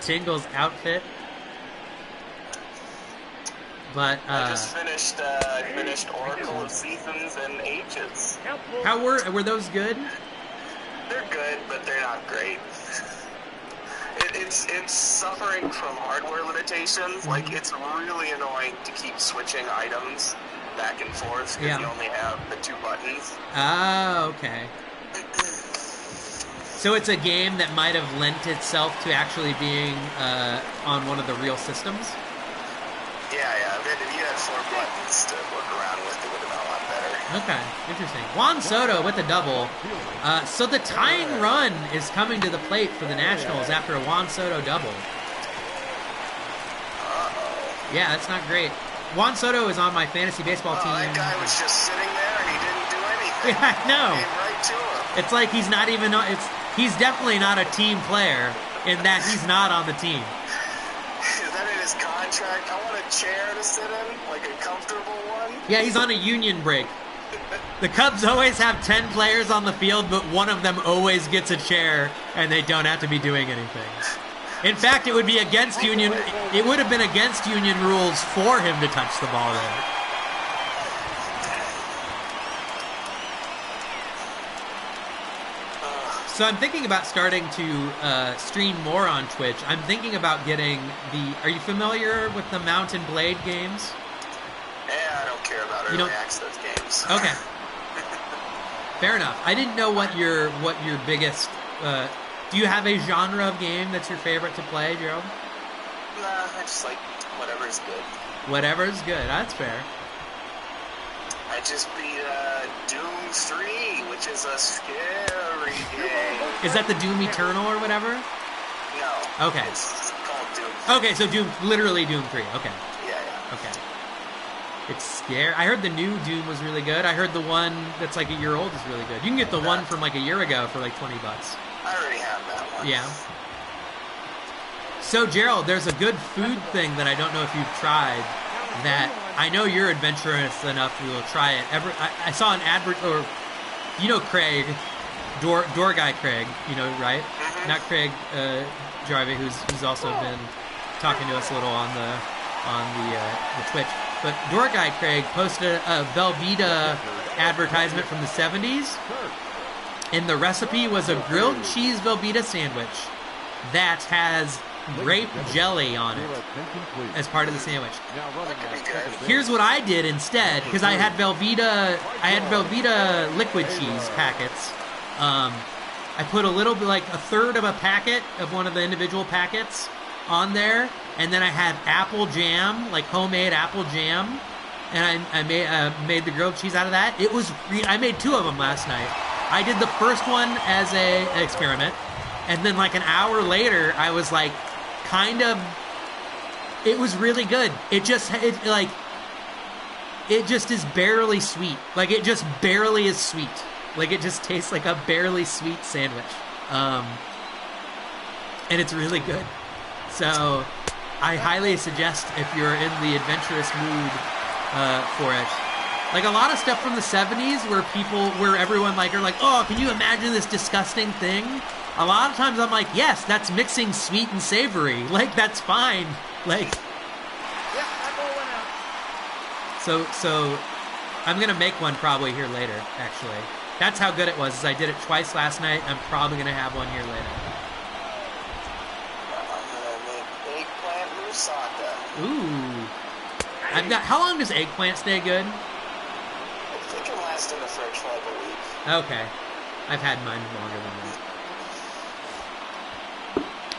Tingle's outfit. But I just finished Oracle of Seasons and Ages. How were those good? They're good, but they're not great. It's suffering from hardware limitations. It's really annoying to keep switching items back and forth because you only have the 2 buttons. Oh, okay. So it's a game that might have lent itself to actually being on one of the real systems? Yeah. If you had 4 buttons to work around with, it would have been a lot better. Okay, interesting. Juan Soto with a double. So the tying run is coming to the plate for the Nationals after a Juan Soto double. Uh-oh. Yeah, that's not great. Juan Soto is on my fantasy baseball team. That guy was just sitting there and he didn't do anything. Yeah, I know. Came right to him. It's like he's not even... He's definitely not a team player in that he's not on the team. Is that in his contract? I want a chair to sit in, like a comfortable one. Yeah, he's on a union break. The Cubs always have 10 players on the field, but one of them always gets a chair, and they don't have to be doing anything. In fact, it would be against union. It would have been against union rules for him to touch the ball there. So I'm thinking about starting to stream more on Twitch. I'm thinking about getting the... Are you familiar with the Mount and Blade games? Yeah, I don't care about early access games. Okay. Fair enough. I didn't know what your biggest... do you have a genre of game that's your favorite to play, Gerald? Nah, I just like whatever's good. Whatever's good. That's fair. I just beat Doom 3, which is a scary game. Is that the Doom Eternal or whatever? No. Okay. It's called Doom 3. Okay, so literally Doom 3. Okay. Yeah. Okay. It's scary. I heard the new Doom was really good. I heard the one that's like a year old is really good. You can get the one from like a year ago for like $20. I already have that one. Yeah. So, Gerald, there's a good food thing that I don't know if you've tried that I know you're adventurous enough you will try it. I saw an advert, or, you know Craig, door guy Craig, you know, right? Mm-hmm. Not Craig Jarvie, who's also been talking to us a little on the Twitch. But door guy Craig posted a Velveeta advertisement from the 70s. And the recipe was a grilled cheese Velveeta sandwich that has grape jelly on it as part of the sandwich. Here's what I did instead, because I had Velveeta liquid cheese packets. I put a little bit, like a third of a packet of one of the individual packets on there, and then I had apple jam, like homemade apple jam, and I made the grilled cheese out of that. It was I made 2 of them last night. I did the first one as an experiment, and then like an hour later, I was like, it was really good. It it just is barely sweet. Like, it just barely is sweet. Like, it just tastes like a barely sweet sandwich. And it's really good. So, I highly suggest if you're in the adventurous mood for it. Like, a lot of stuff from the 70s where everyone, like, are like, oh, can you imagine this disgusting thing? A lot of times I'm like, yes, that's mixing sweet and savory. Like, that's fine. Like... Yeah, that ball went out. So I'm going to make one probably here later, actually. That's how good it was, is I did it twice last night. I'm probably going to have one here later. I'm gonna make eggplant moussaka. Ooh. How long does eggplant stay good? I think it lasts in the fridge for like a week. Okay. I've had mine longer than that.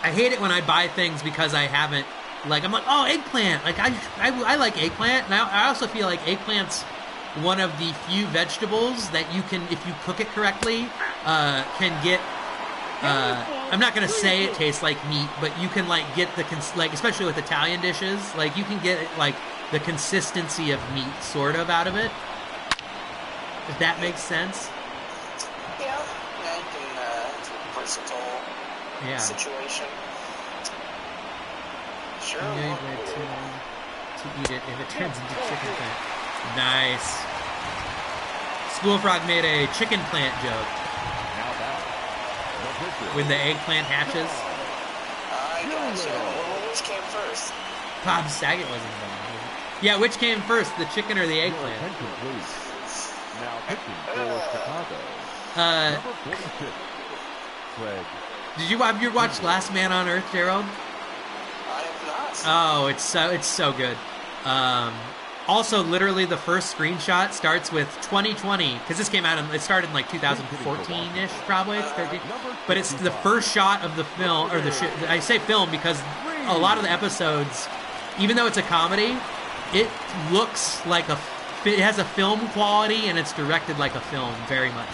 I hate it when I buy things because I haven't, like, I'm like, oh, eggplant. Like, I like eggplant. And I also feel like eggplant's one of the few vegetables that you can, if you cook it correctly, can get, I'm not going to say it tastes like meat, but you can, like, get like, especially with Italian dishes, like, you can get, like, the consistency of meat, sort of, out of it. If that makes sense. Yeah, you can, it's a versatile situation. Sure. To eat it if it turns into chicken plant. Nice. School Frog made a chicken plant joke. When the eggplant hatches. I gotcha. Well, which came first? Bob Saget wasn't involved. Yeah, which came first, the chicken or the eggplant? Now pitching for Chicago. Number 46, Craig. Did you watch Last Man on Earth, Gerald? I have not. Oh, it's so good. Also, literally, the first screenshot starts with 2020 because this came out. It started in like 2014-ish, probably. It's 13. But it's the first shot of the film, or I say film because a lot of the episodes, even though it's a comedy, it looks like it has a film quality and it's directed like a film very much.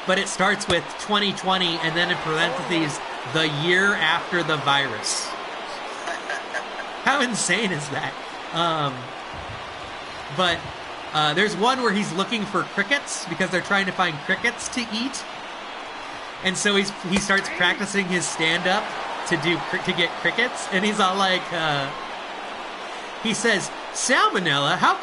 But it starts with 2020 and then in parentheses, the year after the virus. How insane is that? But there's one where he's looking for crickets because they're trying to find crickets to eat. And so he starts practicing his stand-up to get crickets. And he's all like, he says, salmonella? How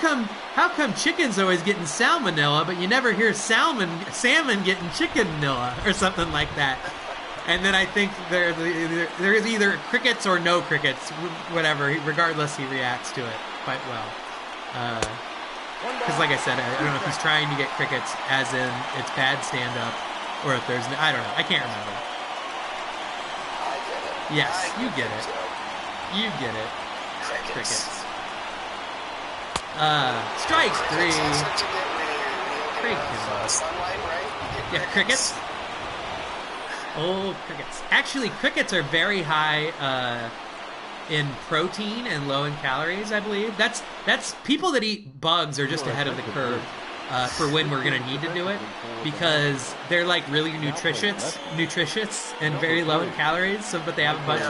come chicken's always getting salmonella, but you never hear salmon getting chickenella or something like that? And then I think there is either crickets or no crickets, whatever. Regardless, he reacts to it quite well. Because, like I said, I don't know if he's trying to get crickets, as in it's bad stand-up, or if there's I don't know. I can't remember. I get it. Yes, you get it. You get it. Crickets. Strike three. That's what you get when you get Crickets. sunlight, right? You get Yeah, crickets. Oh, crickets. Actually, crickets are very high in protein and low in calories, I believe. That's people that eat bugs are just ahead of the curve for when we're going to need to do it, because they're like really nutritious and very low in calories, but they have a bunch of...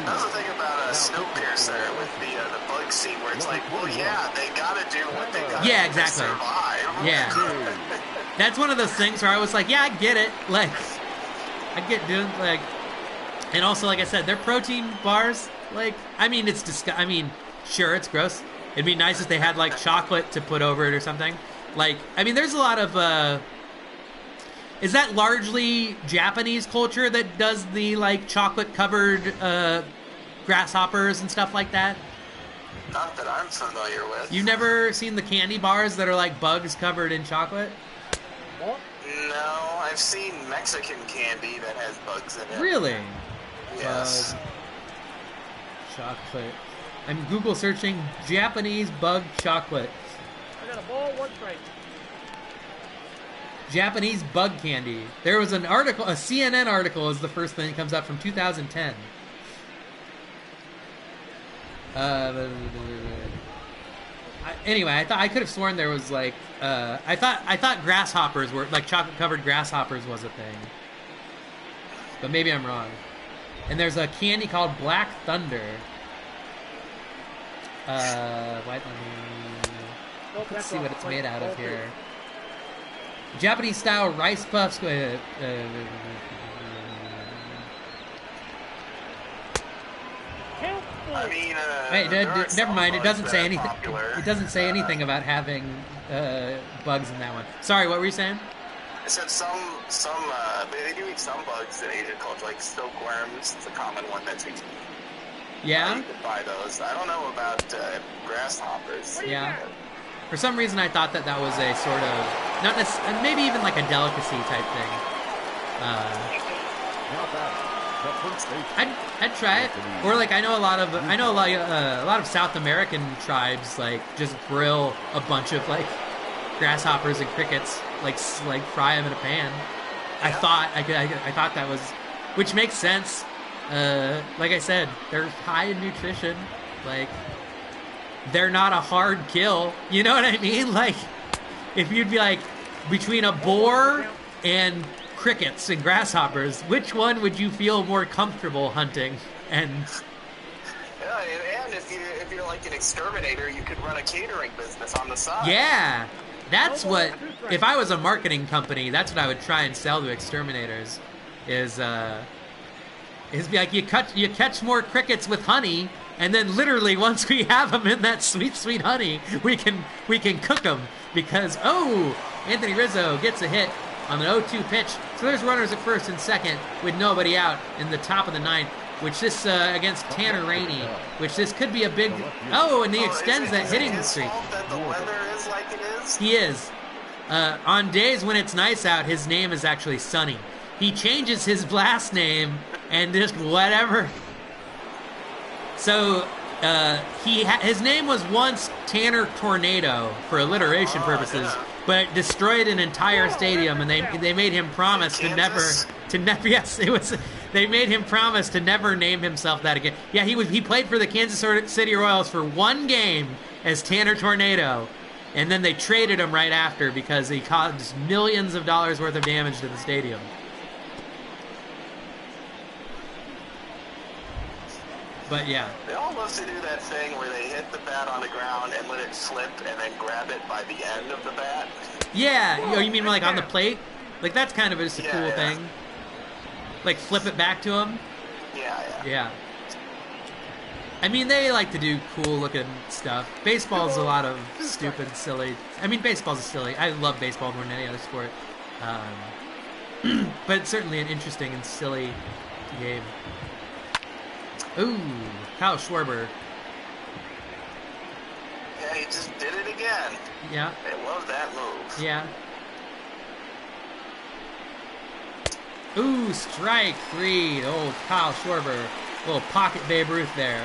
That's the thing about Snowpiercer with the bug scene where it's like, well, yeah, they gotta do what they gotta Yeah, do exactly. to survive. Yeah. That's one of those things where I was like, yeah, I get it. Like, I get doing, like... And also, like I said, they're protein bars. Like, I mean, sure, it's gross. It'd be nice if they had, like, chocolate to put over it or something. Like, I mean, there's a lot of, is that largely Japanese culture that does the, like, chocolate-covered, grasshoppers and stuff like that? Not that I'm familiar with. You've never seen the candy bars that are, like, bugs covered in chocolate? No, I've seen Mexican candy that has bugs in it. Really? Yes. Chocolate. I'm Google searching Japanese bug chocolate. I got a ball, one strike. Japanese bug candy. There was an article, a CNN article is the first thing that comes up from 2010. Anyway, I could have sworn there was like I thought grasshoppers were like chocolate covered grasshoppers was a thing, but maybe I'm wrong. And there's a candy called Black Thunder. Let's see what it's made out of here. Japanese style rice puffs. I mean, Wait, never mind. It doesn't say anything. Popular. It doesn't say anything about having bugs in that one. Sorry, what were you saying? I said they do eat some bugs in Asia called like silkworms. It's a common one that's eaten. Yeah. You could buy those. I don't know about grasshoppers. Yeah. For some reason, I thought that was a sort of not necessarily, maybe even like a delicacy type thing. I'd try it. Or like I know a lot of South American tribes like just grill a bunch of like grasshoppers and crickets, like fry them in a pan. I thought that was, which makes sense. Like I said, they're high in nutrition. Like they're not a hard kill. You know what I mean? Like if you'd be like between a boar and crickets and grasshoppers, which one would you feel more comfortable hunting? And if you're like an exterminator, you could run a catering business on the side. Yeah, that's what. If I was a marketing company, that's what I would try and sell to exterminators. Is be like you catch more crickets with honey, and then literally once we have them in that sweet honey, we can cook them because Anthony Rizzo gets a hit on an 0-2 pitch. So there's runners at first and second with nobody out in the top of the ninth, which this against Tanner Rainey, which this could be a big... and he extends that hitting streak. That the weather is like it is? He is. On days when it's nice out, his name is actually Sunny. He changes his last name and just whatever. So his name was once Tanner Tornado for alliteration purposes. Yeah. But it destroyed an entire stadium, and they made him promise to never. Yes, it was. They made him promise to never name himself that again. Yeah, he played for the Kansas City Royals for one game as Tanner Tornado, and then they traded him right after because he caused millions of dollars worth of damage to the stadium. But yeah. They all love to do that thing where they hit the bat on the ground and let it flip and then grab it by the end of the bat. Yeah, you mean like on the plate? Like that's kind of just a cool thing. Like flip it back to him? Yeah. I mean, they like to do cool looking stuff. Baseball's a lot of stupid, silly... I mean, baseball's silly. I love baseball more than any other sport. But it's certainly an interesting and silly game. Ooh, Kyle Schwarber. Yeah, he just did it again. Yeah. They love that move. Yeah. Ooh, strike three. Old Kyle Schwarber. Little pocket Babe Ruth there.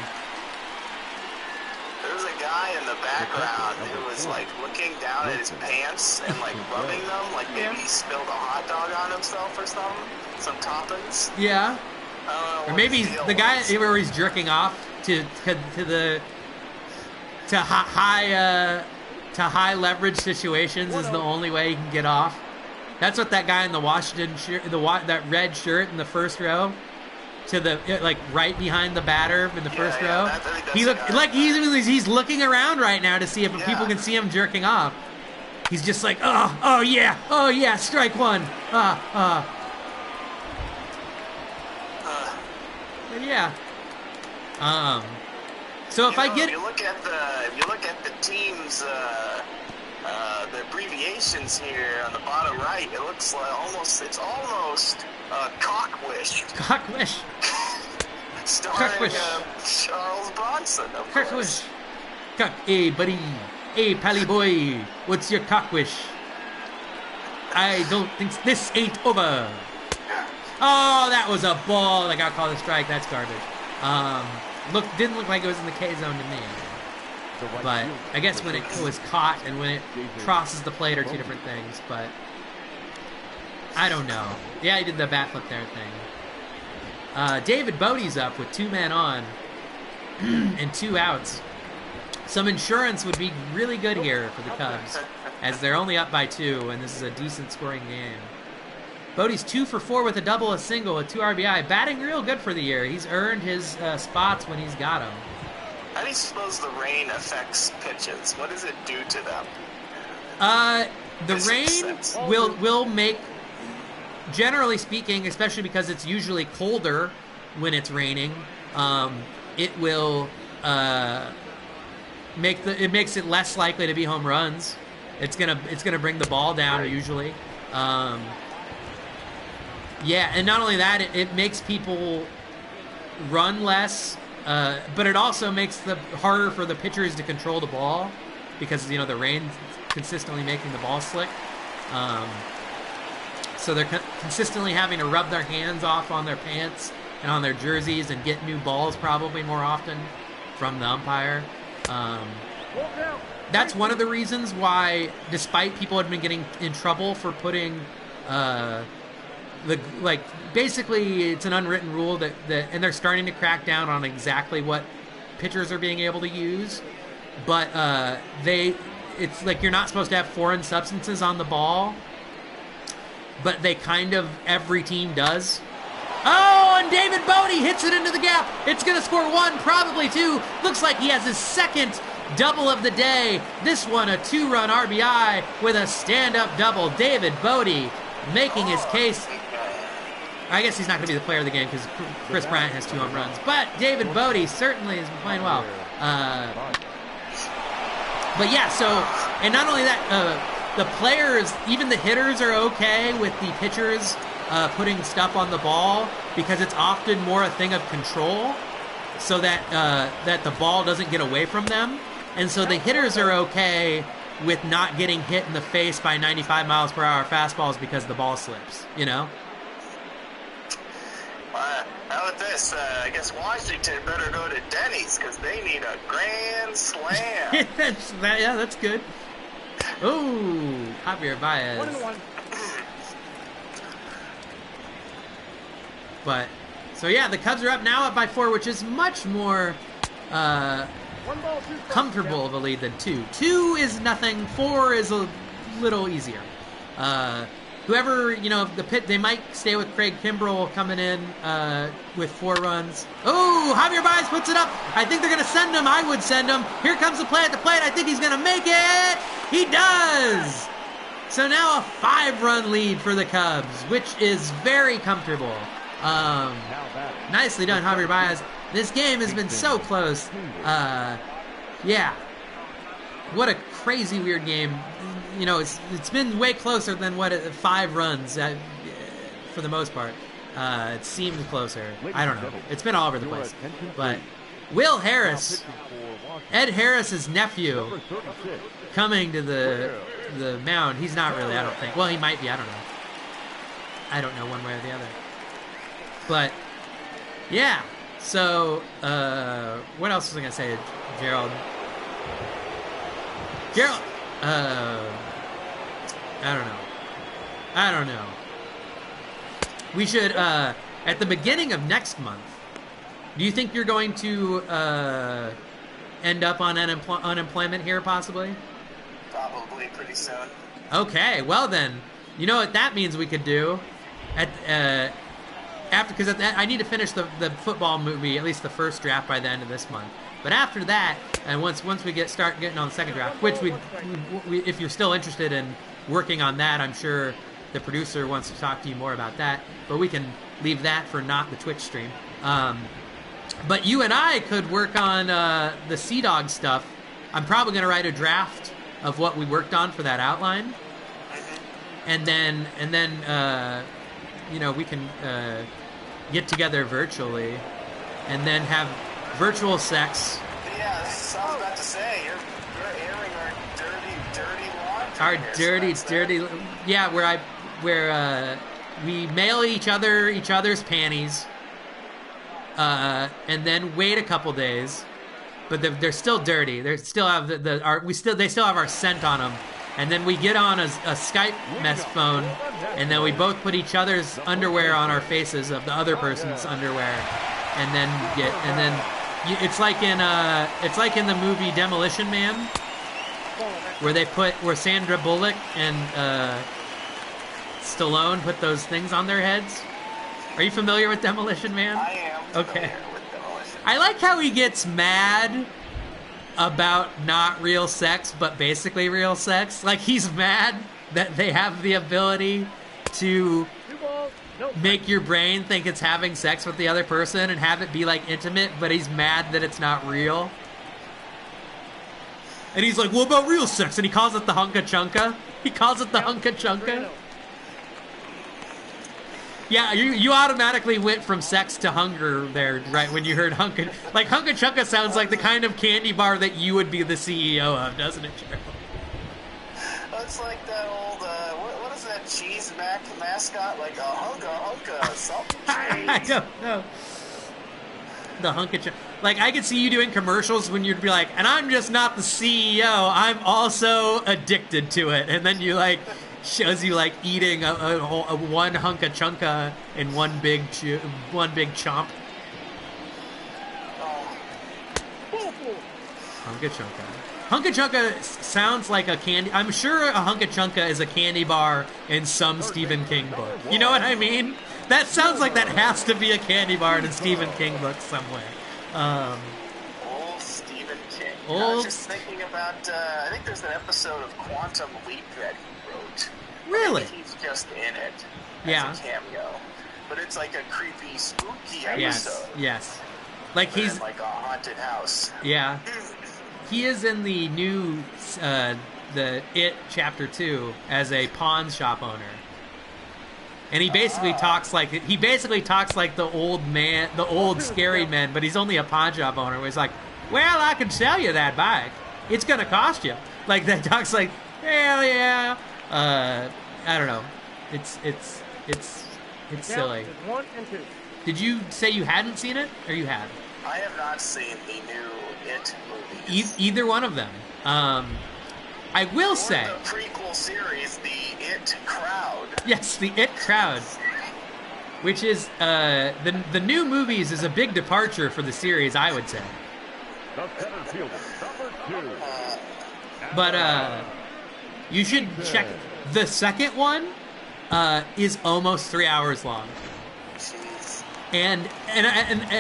There was a guy in the background who was like looking down at his pants and like rubbing them, like maybe he spilled a hot dog on himself or something. Some toppings. Yeah. Or maybe the guy where he's jerking off to high leverage situations is the only way he can get off. That's what that guy in the Washington shirt, that red shirt in the first row, to the like right behind the batter in the first row. He look like he's looking around right now to see if people can see him jerking off. He's just like, oh yeah, strike one, Yeah. So if I get, if you look at the teams, the abbreviations here on the bottom right, it looks like it's almost Cockwish. Cockwish. Starring Charles Bronson, of course. Cockwish. Hey buddy, hey pally boy, what's your cockwish? I don't think this ain't over. Oh, that was a ball that got called a strike. That's garbage. Didn't look like it was in the K zone to me. But I guess when it was caught and when it crosses the plate are two different things. But I don't know. Yeah, he did the bat flip there thing. David Bodie's up with 2 men on and 2 outs. Some insurance would be really good here for the Cubs, as they're only up by 2, and this is a decent scoring game. Bodie's 2 for 4 with a double, a single, with 2 RBI. Batting real good for the year. He's earned his spots when he's got them. How do you suppose the rain affects pitches? What does it do to them? The Physics rain sense. will make, generally speaking, especially because it's usually colder when it's raining, it will it makes it less likely to be home runs. It's gonna bring the ball down usually. Yeah, and not only that, it makes people run less, but it also makes it harder for the pitchers to control the ball because the rain's consistently making the ball slick. So they're consistently having to rub their hands off on their pants and on their jerseys and get new balls probably more often from the umpire. That's one of the reasons why, despite people had been getting in trouble for putting basically it's an unwritten rule that and they're starting to crack down on exactly what pitchers are being able to use, but it's like you're not supposed to have foreign substances on the ball, but they kind of, every team does. Oh, and David Bodie hits it into the gap. It's going to score one, probably two. Looks like he has his second double of the day. This one a 2-run RBI with a stand-up double. David Bodie making his case. I guess he's not going to be the player of the game because Chris Bryant has 2 home runs. But David Bodie certainly has been playing well. But yeah, so, and not only that, the players, even the hitters are okay with the pitchers putting stuff on the ball because it's often more a thing of control so that the ball doesn't get away from them. And so the hitters are okay with not getting hit in the face by 95 miles per hour fastballs because the ball slips, How about this? I guess Washington better go to Denny's because they need a grand slam. That's good. Oh, Javier Baez. 1-1. But, so yeah, the Cubs are up now, up by 4, which is much more 1 ball, 2 strikes. comfortable of a lead than 2. 2 is nothing. 4 is a little easier. Whoever, they might stay with Craig Kimbrell coming in with 4 runs. Oh, Javier Baez puts it up. I think they're going to send him. I would send him. Here comes the play at the plate. I think he's going to make it. He does. So now a 5-run lead for the Cubs, which is very comfortable. Nicely done, Javier Baez. This game has been so close. Yeah. What a crazy, weird game. It's been way closer than 5 runs for the most part. It seemed closer. I don't know. It's been all over the place. But Will Harris, Ed Harris's nephew, coming to the mound. He's not really, I don't think. Well, he might be. I don't know. I don't know one way or the other. But, yeah. So, what else was I going to say, Gerald? I don't know. We should, at the beginning of next month, do you think you're going to end up on unemployment here, possibly? Probably pretty soon. Okay, well then, you know what that means we could do? Because I need to finish the football movie, at least the first draft, by the end of this month. But after that, and once we start getting on the second draft, which we if you're still interested in working on that, I'm sure the producer wants to talk to you more about that. But we can leave that for not the Twitch stream. But you and I could work on the Sea Dog stuff. I'm probably going to write a draft of what we worked on for that outline, and then we can get together virtually, and then have virtual sex. Yeah, that's what I was about to say. You're airing Our dirty, yeah, where we mail each other's panties, and then wait a couple days, but they're still dirty. They still have they still have our scent on them, and then we get on a Skype mess phone, and then we both put each other's underwear on our faces of the other person's underwear, and then it's like in the movie Demolition Man, where Sandra Bullock and Stallone put those things on their heads. Are you familiar with Demolition Man? I am okay. familiar with Demolition. I like how he gets mad about not real sex, but basically real sex. Like, he's mad that they have the ability to make your brain think it's having sex with the other person and have it be, like, intimate, but he's mad that it's not real. And he's like, what about real sex? And he calls it the hunka chunka. He calls it the hunka chunka. Yeah, you automatically went from sex to hunger there, right, when you heard hunka. Like, hunka chunka sounds like the kind of candy bar that you would be the CEO of, doesn't it, Gerald? It's like that old, what is that cheese mascot? Like a hunka, something cheese. I don't know. The hunka chunka. Like, I could see you doing commercials when you'd be like, and I'm just not the CEO, I'm also addicted to it. And then you, like, shows you, like, eating a one hunka chunka in one big chomp. Hunka chunka. Hunka chunka sounds like a candy. I'm sure a hunka chunka is a candy bar in some Stephen King book. You know what I mean? That sounds like that has to be a candy bar in a Stephen King book somewhere. Old Stephen King. I was just thinking about, I think there's an episode of Quantum Leap that he wrote. Really? He's just in it Yeah. as a cameo. But it's like a creepy, spooky episode. Yes. Like, but he's in like a haunted house. Yeah. He is in the new the It Chapter 2 as a pawn shop owner. And he basically talks like the old man, the old scary man, but he's only a pawn shop owner where he's like, well, I can sell you that bike. It's going to cost you. Like, that talks like, hell yeah. I don't know. It's silly. 1 and 2. Did you say you hadn't seen it, or you had? I have not seen the new It movies. Either one of them. I will say, the prequel series, the It Crowd. yes, the It Crowd, which is the new movies is a big departure for the series, I would say. The center fielder, number 2. But you should check the second one. Is almost 3 hours long. Jeez. And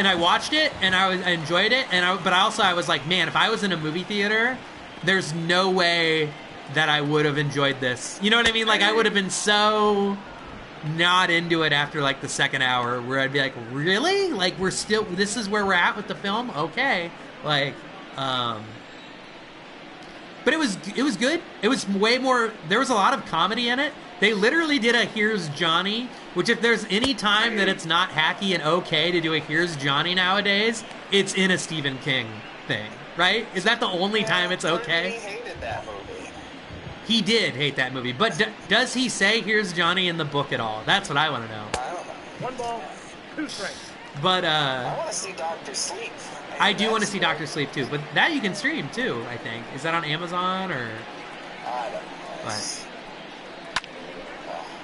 I watched it and I enjoyed it, but I was like, man, if I was in a movie theater, there's no way that I would have enjoyed this. You know what I mean? Like, I would have been so not into it after like the second hour, where I'd be like, really? Like, this is where we're at with the film? Okay. Like, but it was good. It was way more, there was a lot of comedy in it. They literally did a Here's Johnny, which, if there's any time that it's not hacky and okay to do a Here's Johnny nowadays, it's in a Stephen King thing, right? Is that the only time it's okay? He hated that movie. He did hate that movie, but does he say Here's Johnny in the book at all? That's what I want to know. I don't know. 1 ball, 2 strikes. But I want to see Dr. Sleep. I do want to see Dr. Sleep too, but that you can stream too, I think. Is that on Amazon or? I don't know. But,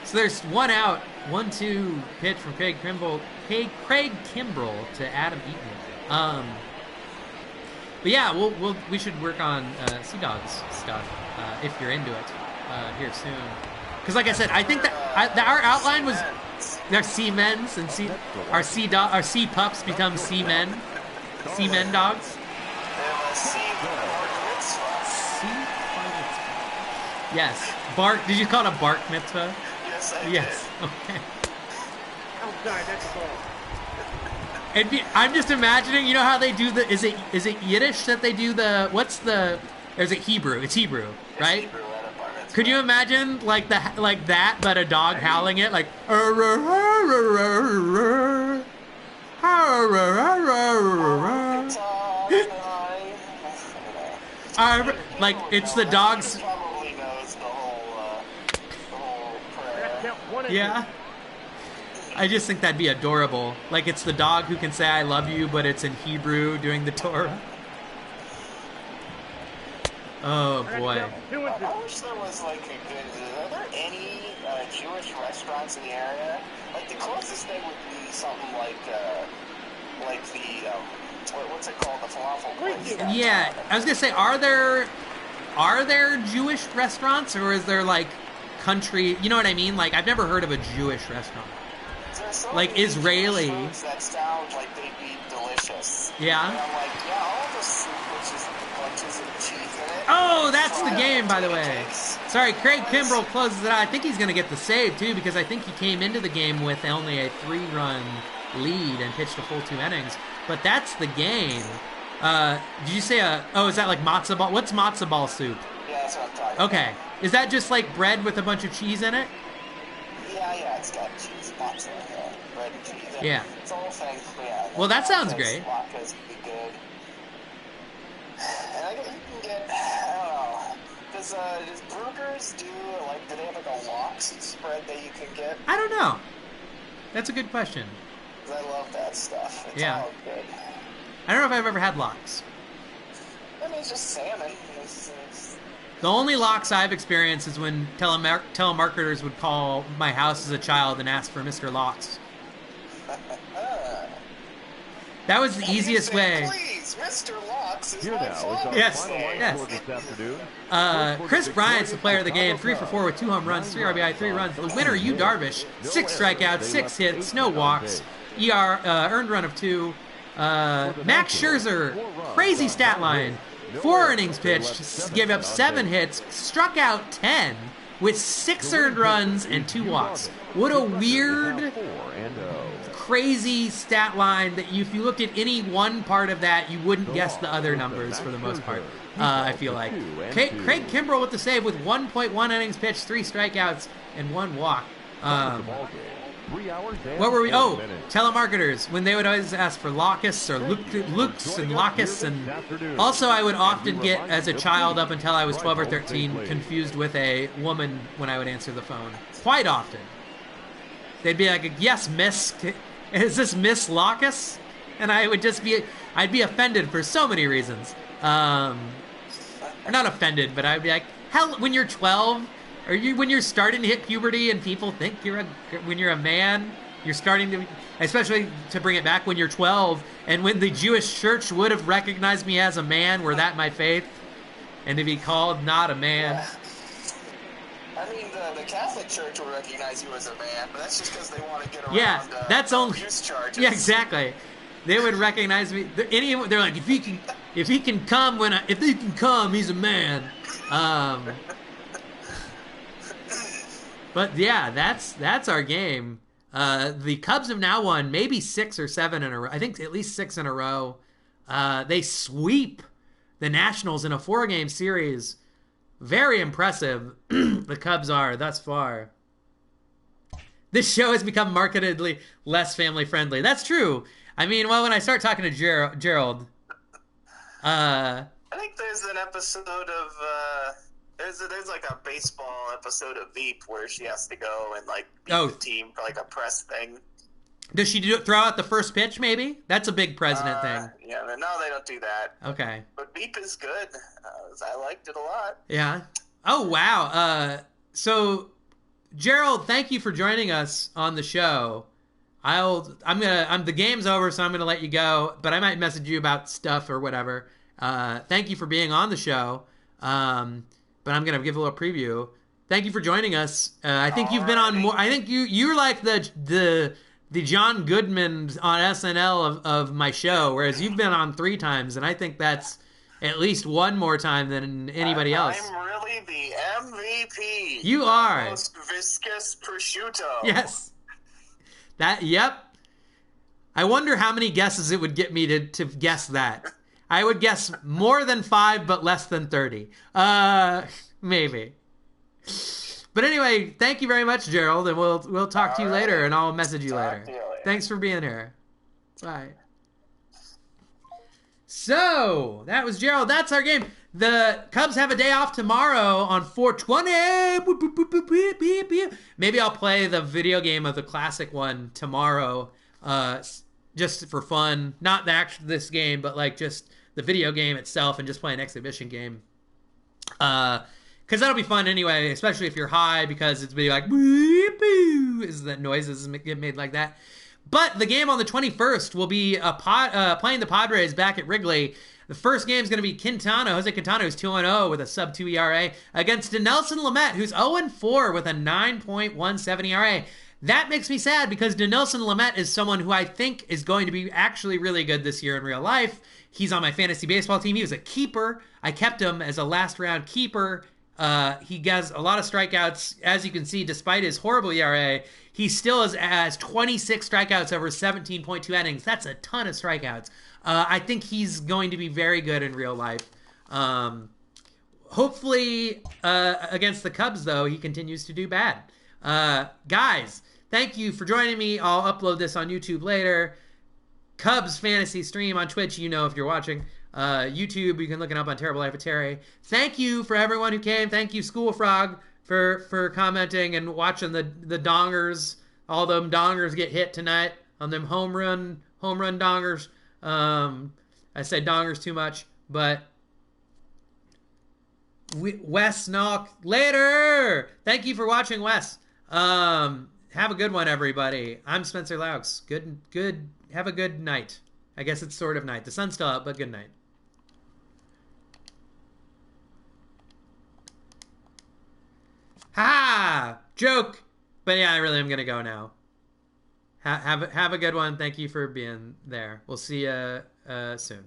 so there's 1 out, 1-2 pitch from Craig Kimbrell to Adam Eaton. But yeah, we should work on Sea Dogs stuff if you're into it here soon. Because, like I said, I think that our outline was they're sea men's and our sea pups become sea men dogs. Yes, bark. Did you call it a bark mitzvah? Yes, I Yes. did. Okay. Outside, that's a ball. I'm just imagining, you know how they do is it Yiddish that they do or is it Hebrew? It's Hebrew, right? Hebrew at a bar mitzvah. Could you imagine like that, but a dog howling it like like it's the dog's. He probably knows the whole prayer. Count 1 and 2. Yeah. I just think that'd be adorable. Like, it's the dog who can say I love you, but it's in Hebrew doing the Torah. Oh boy. 2 and 2. I wish there was like a good. Are there any Jewish restaurants in the area? Like, the closest thing would be something like the what's it called? The falafel place. Yeah, I was gonna say, are there Jewish restaurants, or is there like country? You know what I mean? Like, I've never heard of a Jewish restaurant. there's so like many Israeli. foods that sound like they'd be delicious. Yeah. And I'm like, yeah, all the soup which is bunches of cheese in it. Oh, that's the fried game, by the potato way. cakes. Sorry, Craig Kimbrell closes it out. I think he's going to get the save, too, because I think he came into the game with only a 3-run lead and pitched a full 2 innings. But that's the game. Did you say is that like matzo ball? What's matzo ball soup? Yeah, that's what I'm talking Okay. Is that just like bread with a bunch of cheese in it? about. Yeah, it's got cheese, mozzarella, bread and cheese. Yeah. It's a whole thing. Yeah. Well, that sounds great. Latkes would be good. And I guess you can get, I don't know, does Brugger's do they have like a lox spread that you can get? I don't know. That's a good question. 'Cause I love that stuff. It's Yeah. all good. I don't know if I've ever had lox. I mean, it's just salmon. It's The only lox I've experienced is when telemarketers would call my house as a child and ask for Mr. Lox. That was the easiest way. Please, Mr. Lox is Here my now is our father. Yes, final line yes. score this afternoon. Chris Bryant's the player of the game. 3 for 4 with 2 home runs, 3 RBI, 3 runs. The winner, Yu Darvish, 6 strikeouts, 6 hits, no walks. Earned run of 2. Max Scherzer, crazy stat line. 4 innings pitched, gave up 7 hits, struck out 10 with 6 earned runs and 2 walks. What a weird, crazy stat line that if you looked at any one part of that, you wouldn't guess the other numbers for the most part, I feel like. Craig Kimbrell with the save with 1.1 innings pitched, 3 strikeouts, and 1 walk. What were we? Oh, telemarketers. When they would always ask for Locus or Lux and Locus. And also I would often get, as a child up until I was 12 or 13, confused with a woman when I would answer the phone. Quite often. They'd be like, yes, miss. Is this Miss Locus? And I would just be, I'd be offended for so many reasons. Or not offended, but I'd be like, hell, when you're 12... Or when you're starting to hit puberty and people think when you're a man, you're starting to, especially to bring it back when you're 12, and when the Jewish church would have recognized me as a man, were that my faith? And to be called not a man. Yeah. I mean, the Catholic Church will recognize you as a man, but that's just because they want to get around that's only abuse charges. Yeah, exactly. They would recognize me. They're like, if he can come, he's a man. But yeah, that's our game. The Cubs have now won maybe 6 or 7 in a row. I think at least 6 in a row. They sweep the Nationals in a 4-game series. Very impressive. The Cubs are thus far. This show has become markedly less family friendly. That's true. I mean, well, when I start talking to Gerald, I think there's an episode of. There's like a baseball episode of Veep where she has to go and like beat the team for like a press thing. Does she throw out the first pitch? Maybe that's a big president thing. Yeah, no, they don't do that. Okay, but Veep is good. I liked it a lot. Yeah. Oh wow. So Gerald, thank you for joining us on the show. The game's over, so I'm gonna let you go. But I might message you about stuff or whatever. Thank you for being on the show. But I'm going to give a little preview. Thank you for joining us. I think you've been on more. I think you're like the John Goodman on SNL of my show, whereas you've been on 3 times, and I think that's at least 1 more time than anybody else. I'm really the MVP. You are. Most viscous prosciutto. Yes. Yep. I wonder how many guesses it would get me to guess that. I would guess more than 5, but less than 30. Maybe. But anyway, thank you very much, Gerald, and we'll talk to you later, and I'll message you later. Thanks for being here. Bye. So, that was Gerald. That's our game. The Cubs have a day off tomorrow on 4/20. Maybe I'll play the video game of the classic one tomorrow, just for fun. Not this game, but like just the video game itself, and just play an exhibition game. Because that'll be fun anyway, especially if you're high, because it's be like, is that noises get made like that. But the game on the 21st will be playing the Padres back at Wrigley. The first game is going to be Jose Quintana, who's 2-0 with a sub-2 ERA, against Dinelson Lamet, who's 0-4 with a 9.17 ERA. That makes me sad because Dinelson Lamet is someone who I think is going to be actually really good this year in real life. He's on my fantasy baseball team. He was a keeper. I kept him as a last round keeper. He gets a lot of strikeouts. As you can see, despite his horrible ERA, he still has 26 strikeouts over 17.2 innings. That's a ton of strikeouts. I think he's going to be very good in real life. Hopefully, against the Cubs, though, he continues to do bad. Guys, thank you for joining me. I'll upload this on YouTube later. Cubs fantasy stream on Twitch, you know if you're watching. YouTube, you can look it up on Terrible Life of Terry. Thank you for everyone who came. Thank you, School Frog, for commenting and watching the dongers. All them dongers get hit tonight on them home run dongers. I say dongers too much, but Wes Knock later. Thank you for watching, Wes. Have a good one, everybody. I'm Spencer Laux. Good. Have a good night. I guess it's sort of night. The sun's still out, but good night. Ha! Joke. But yeah, I really am gonna go now. Have a good one. Thank you for being there. We'll see you soon.